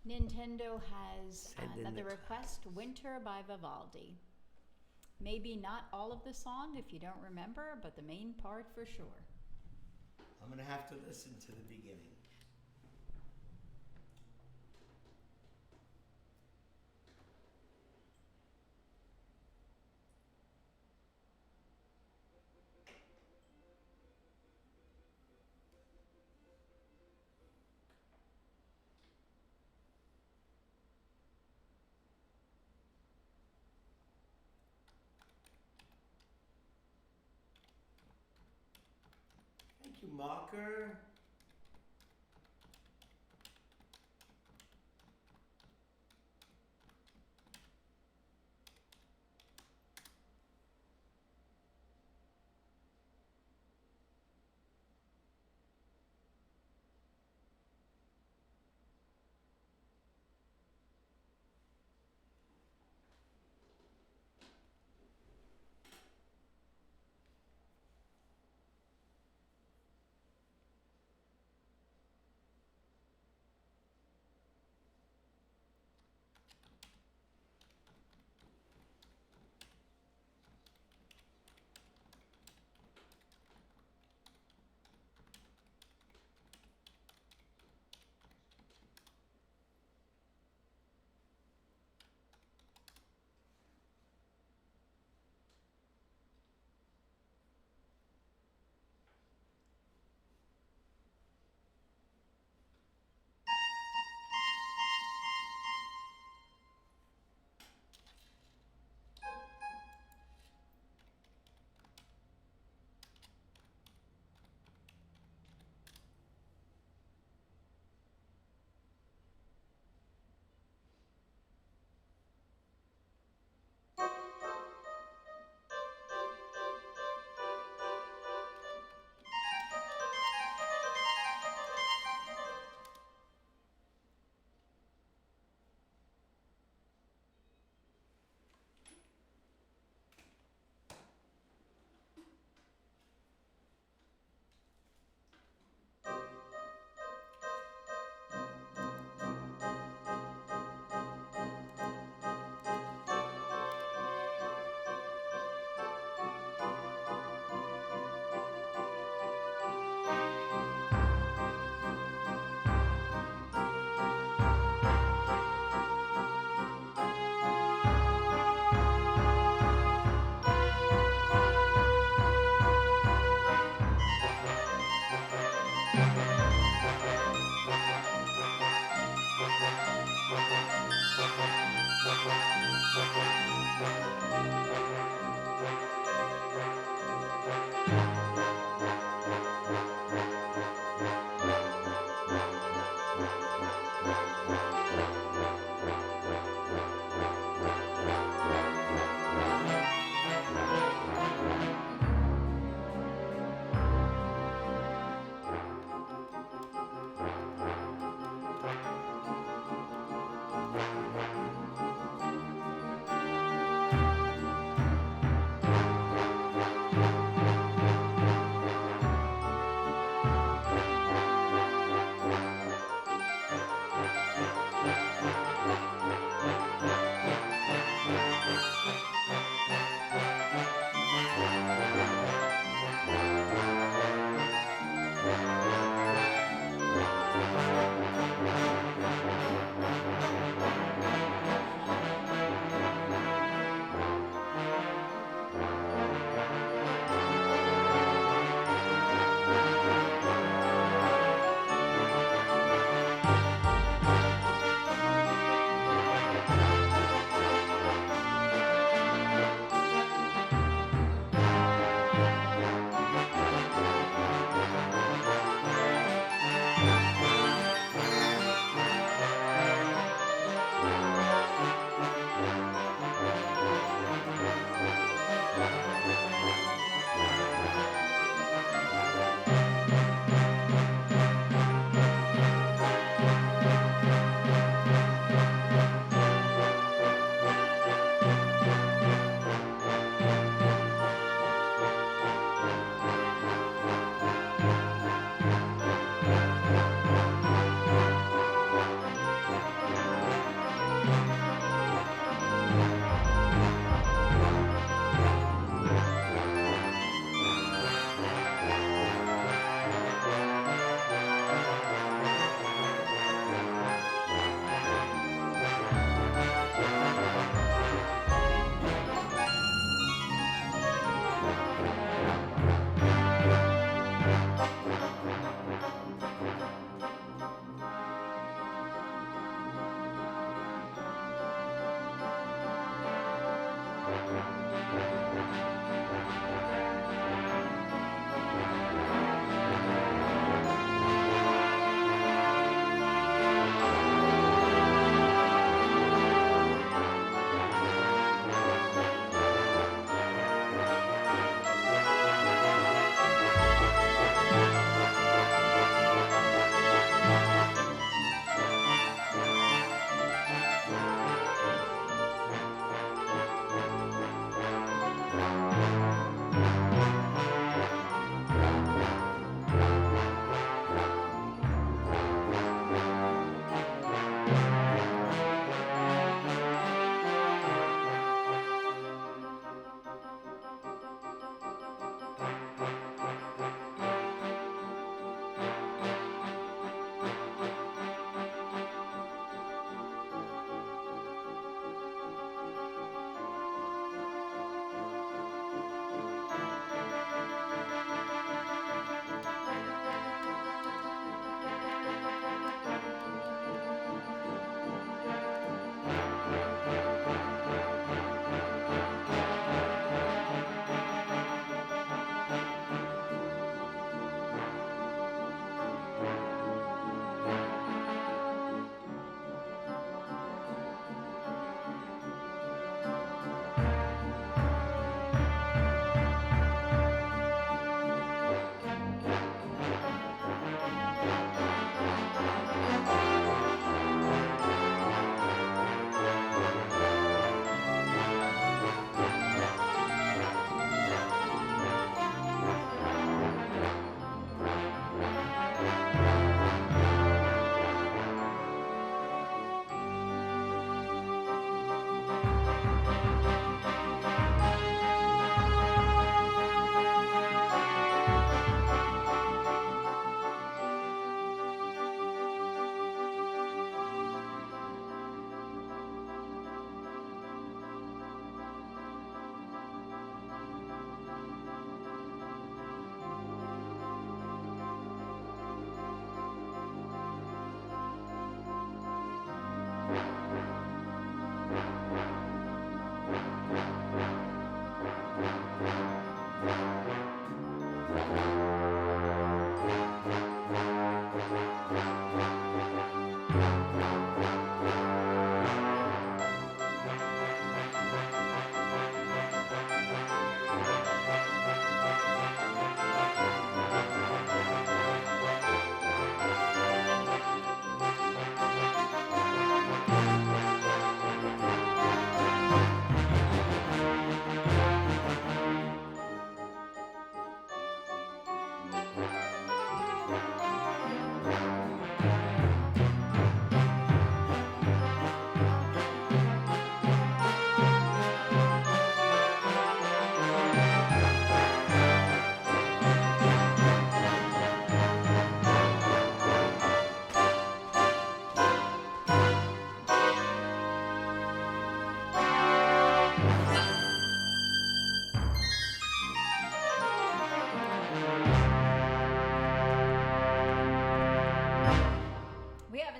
Nintendo has And then another the- request, Winter by Vivaldi. Maybe not all of the song if you don't remember, but the main part for sure. I'm going to have to listen to the beginning. Thank you, Marker.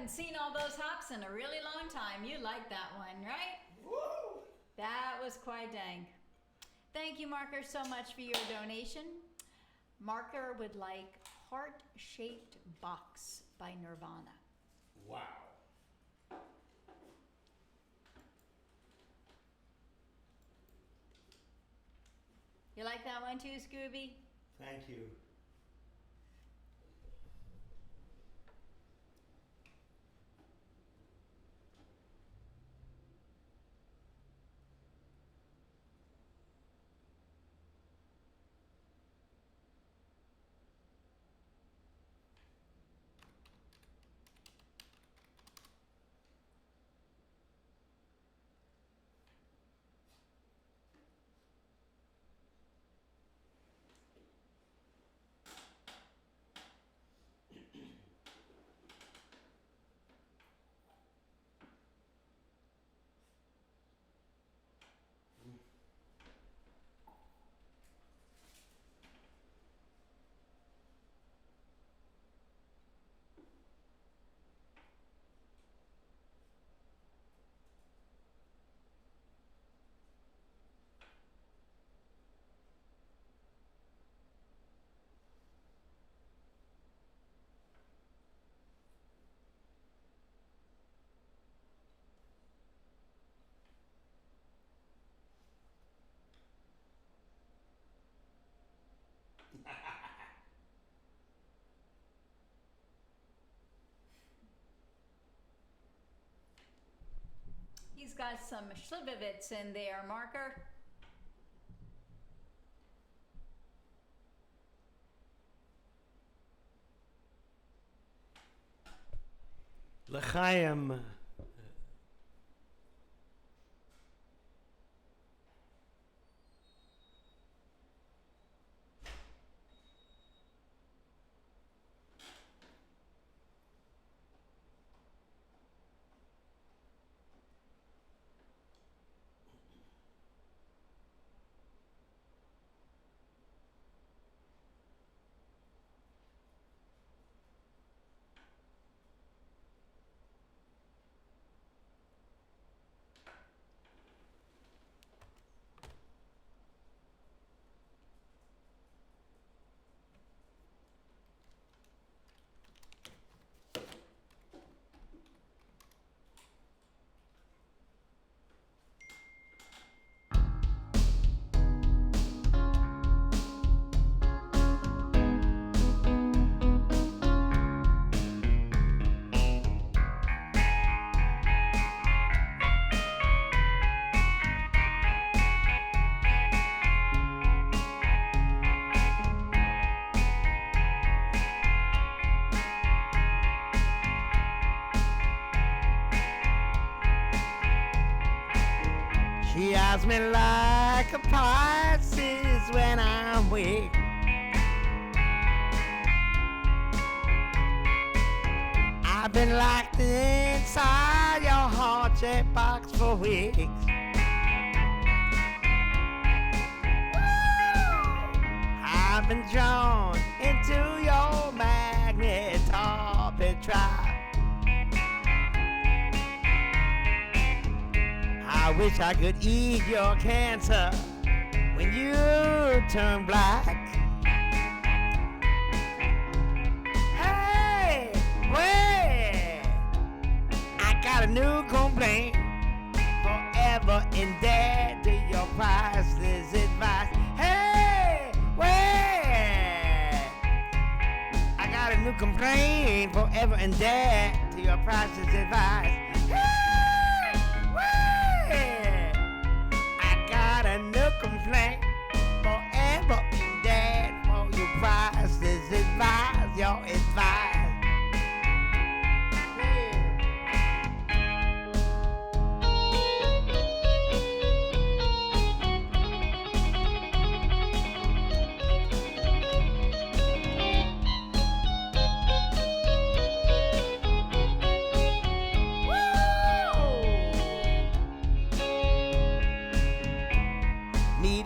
Seen all those hops in a really long time. You like that one, right? Woo! That was quite dang. Thank you, Marker, so much for your donation. Marker would like Heart-Shaped Box by Nirvana. Wow. You like that one too, Scooby? Thank you. got some Schlivovitz in there, Marker? L'chaim. She eyes me like a Pisces when I'm weak. I've been locked inside your heart-shaped box for weeks. I've been drawn into your magnet orbit tribe. I wish I could eat your cancer when you turn black. Hey, wait, I got a new complaint. Forever indebted to your priceless advice. Hey, wait, I got a new complaint. Forever indebted to your priceless advice. Complaint forever dead for your priceless advice, your advice.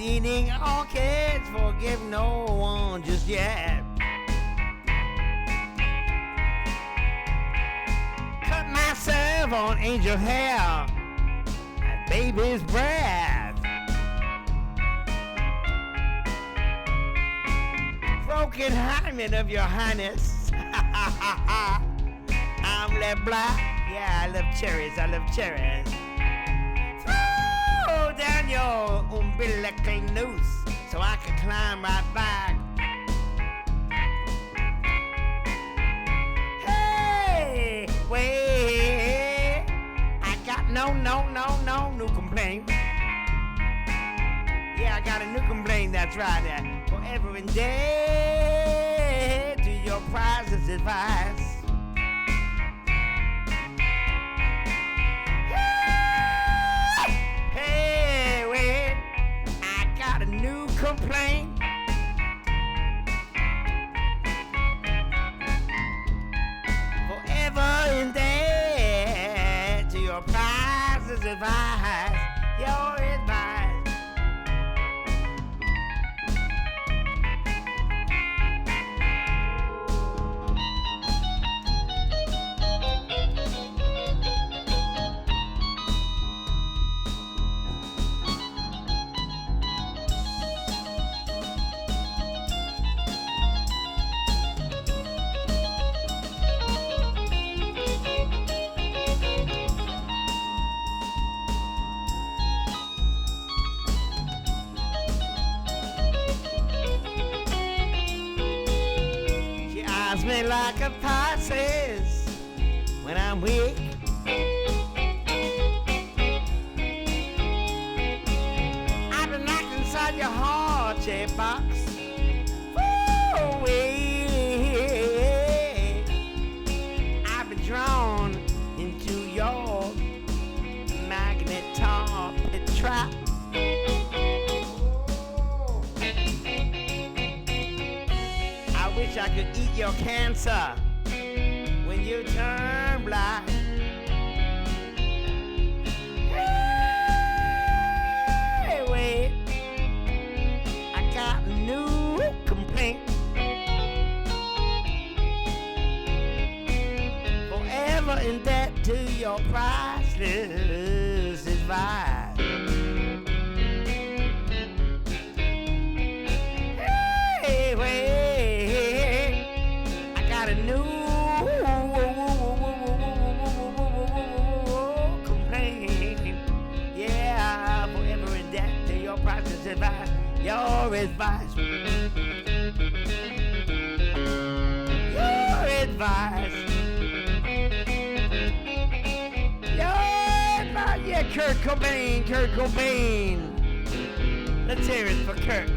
Eating orchids, forgive no one just yet. Cut myself on angel hair and baby's breath. Broken hymen of your highness. I'm left black. Yeah, I love cherries, I love cherries. Down your umbilical noose so I can climb right back. Hey, wait, I got no new complaint. Yeah, I got a new complaint, that's right. Forever indebted to your priceless advice. Complaint. Forever indebted to your priceless advice, your advice. Me like a Pisces when I'm weak. inside your heart-shaped box. Away. I've been drawn into your magnet top trap. I wish I could eat your cancer when you turn black. Hey, wait, I got a new complaint. Forever in debt to your priceless advice. Hey, wait, I got a new complaint. Yeah, forever in debt to your priceless advice. Your advice. Your advice. Yeah, Kurt Cobain. Let's hear it for Kurt.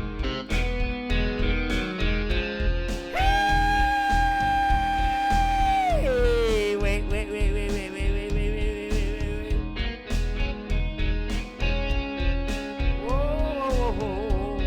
Hey, wait. Whoa.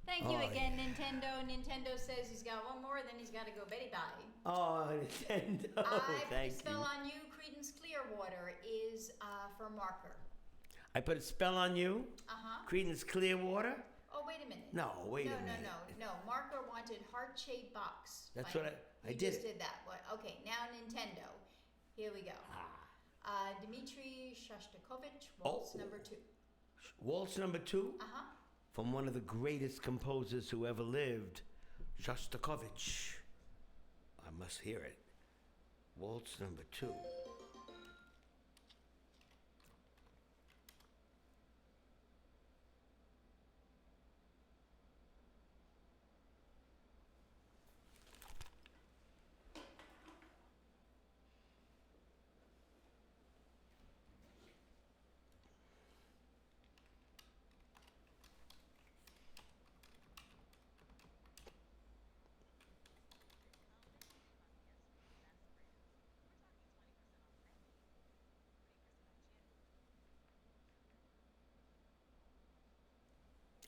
Thank you again, Nintendo. Nintendo says he's got one more, then he's got to go beddy-bye. Oh, Nintendo. I put a Thank spell you. on you. Creedence Clearwater is for marker. I put a spell on you. Creedence Clearwater. Oh, wait a minute. No, wait a minute. No. Marker wanted heart-shaped box. That's Fine. what I You did. just did that. What? Okay, now Nintendo. Here we go. Dmitri Shostakovich, waltz number 2. Waltz number 2 from one of the greatest composers who ever lived, Shostakovich. I must hear it. Waltz number 2.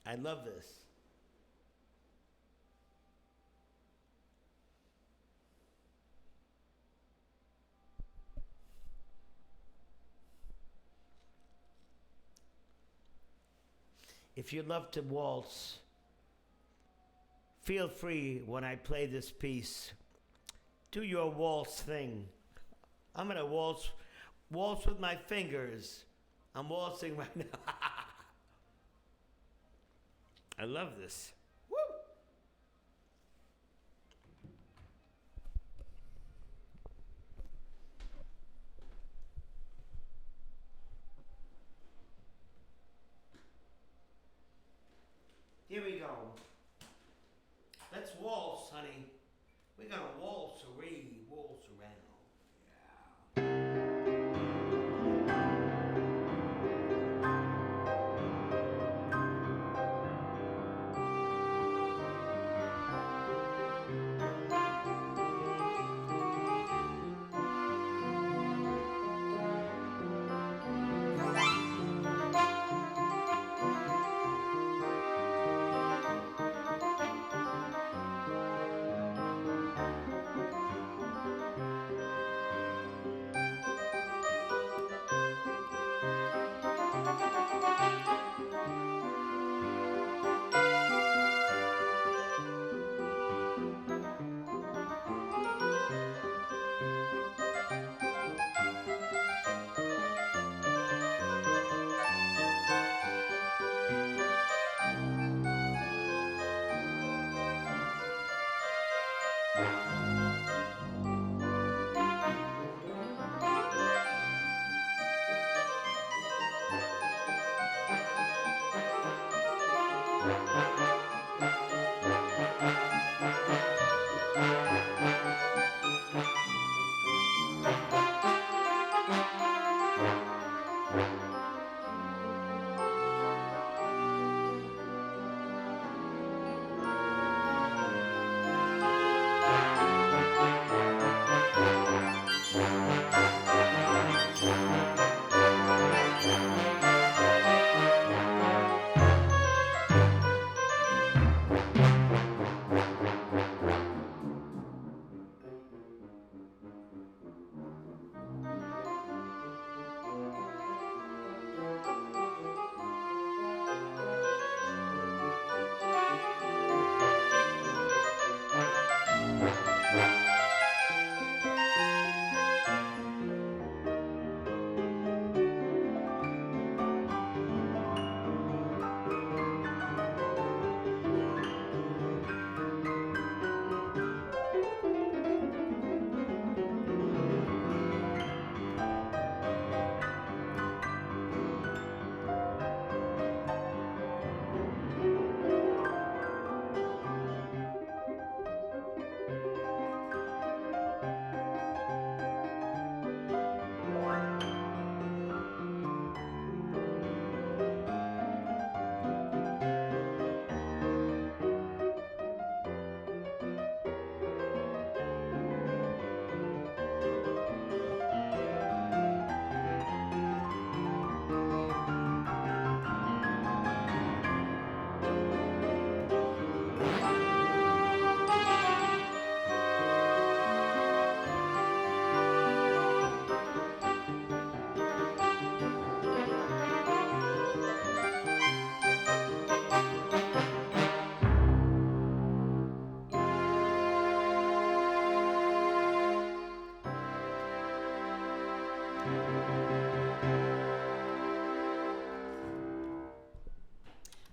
I love this. If you love to waltz, feel free when I play this piece. Do your waltz thing. I'm gonna waltz with my fingers. I'm waltzing right now. I love this. Woo! Here we go. Let's waltz, honey. We're gonna waltz around.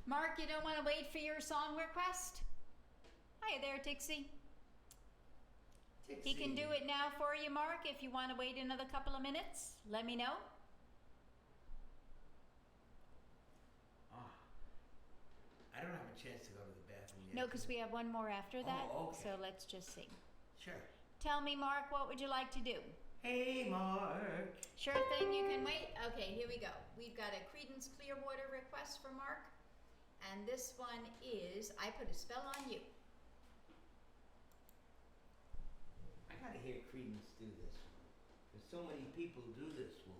Mark, you don't want to wait for your song request? Hi there, Dixie. He can do it now for you, Mark. If you want to wait another couple of minutes, let me know. I don't have a chance to go to the bathroom yet. No, because we have one more after that. Oh, okay. So let's just sing. Sure. Tell me, Mark, what would you like to do? Hey, Mark. Sure thing, you can wait. Okay, here we go. We've got a Creedence Clearwater request for Mark. And this one is I Put a Spell on You. I gotta hear Creedence do this one. Because so many people do this one.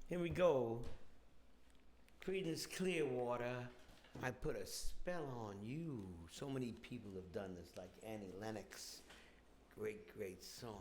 Here we go. Creedence Clearwater. I put a spell on you. So many people have done this, like Annie Lennox. Great, great song.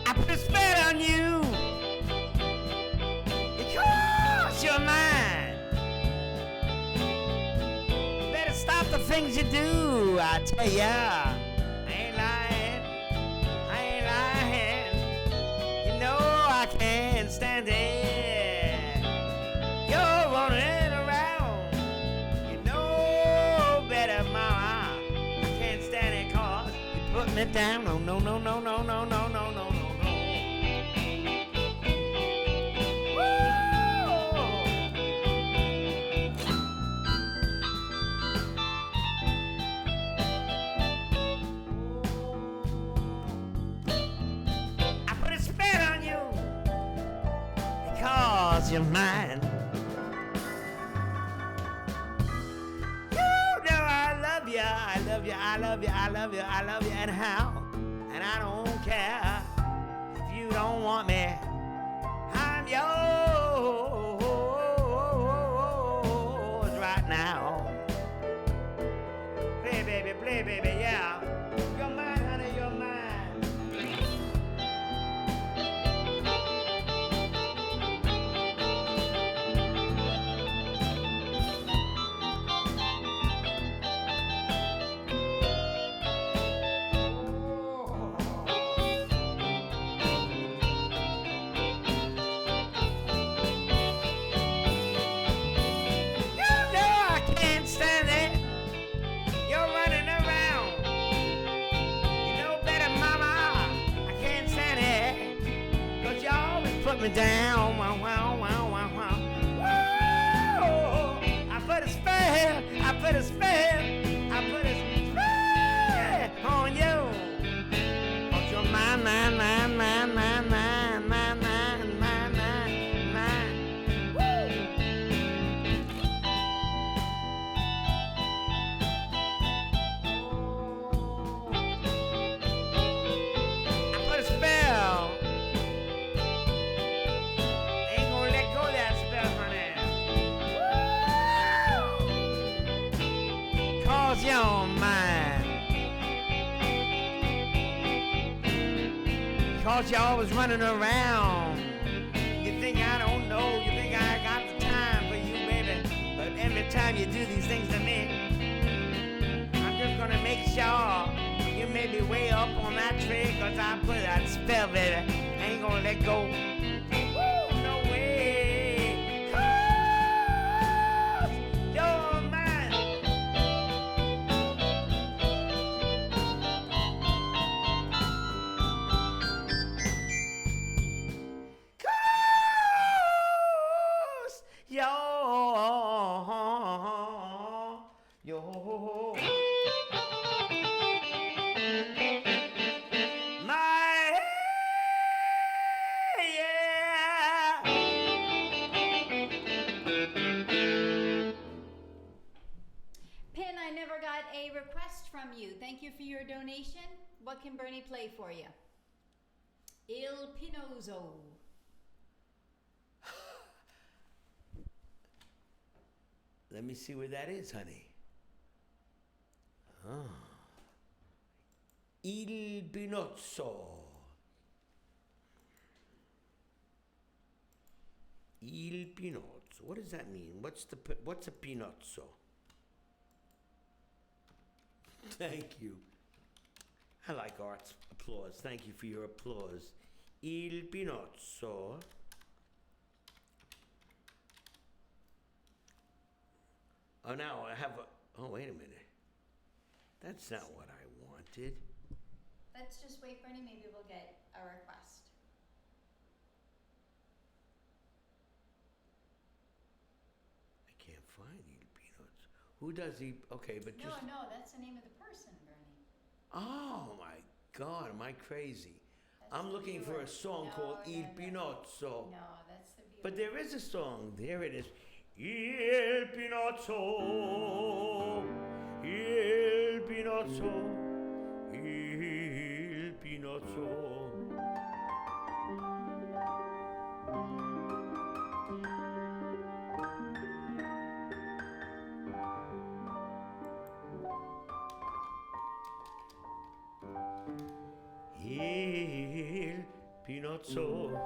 I put a spell on you because you're mine. Better stop the things you do, I tell ya. I ain't lying, I ain't lying. You know I can't stand it. You're running around. You know better, mama. I can't stand it 'cause you put me down. No, no, no, no, no, no, no, no, no, no. Because you're mine. You know I love you, I love you, I love you, I love you, I love you, and how? And I don't care if you don't want me. I'm yours right now. Play, baby, yeah. You're mine, honey, you're mine. Put me down, wow, wow, wow, wow, wow. Whoa! I put a spell, I put a spell, I put a spell on you. 'Cause you're mine, mine, mine, mine, mine, mine, mine, mine, mine, mine, mine. Woo! I put a spell. You're mine. Because you're always running around. You think I don't know, you think I got the time for you, baby. But every time you do these things to me, I'm just gonna make sure you may be way up on that tree. 'Cause I put that spell, baby. I ain't gonna let go. Woo, no way. 'Cause you're mine. Yo, my, yeah. Pin, I never got a request from you. Thank you for your donation. What can Bernie play for you? Il Pinozo. Let me see where that is, honey. Ah. Il Pinozzo. Il Pinozzo. What does that mean? What's a Pinozzo? Thank you. I like art's applause. Thank you for your applause. Il Pinozzo. Oh, now I have a... Oh, wait a minute. That's not what I wanted. Let's just wait, Bernie. Maybe we'll get a request. I can't find Il Pinozzo. Who does he? Okay, but just. No, that's the name of the person, Bernie. Oh my God, am I crazy? That's I'm the looking for viewer. a song called Il Pinozzo. No, that's the viewer. But there is a song. There it is. Il Pinozzo. Il Pinozzo. Il Pinozzo. Il Pinozzo.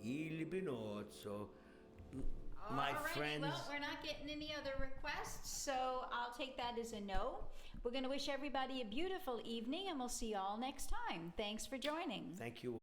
Il Pinozzo. My Alrighty, friends. well, we're not getting any other requests, so I'll take that as a no. We're going to wish everybody a beautiful evening, and we'll see you all next time. Thanks for joining. Thank you.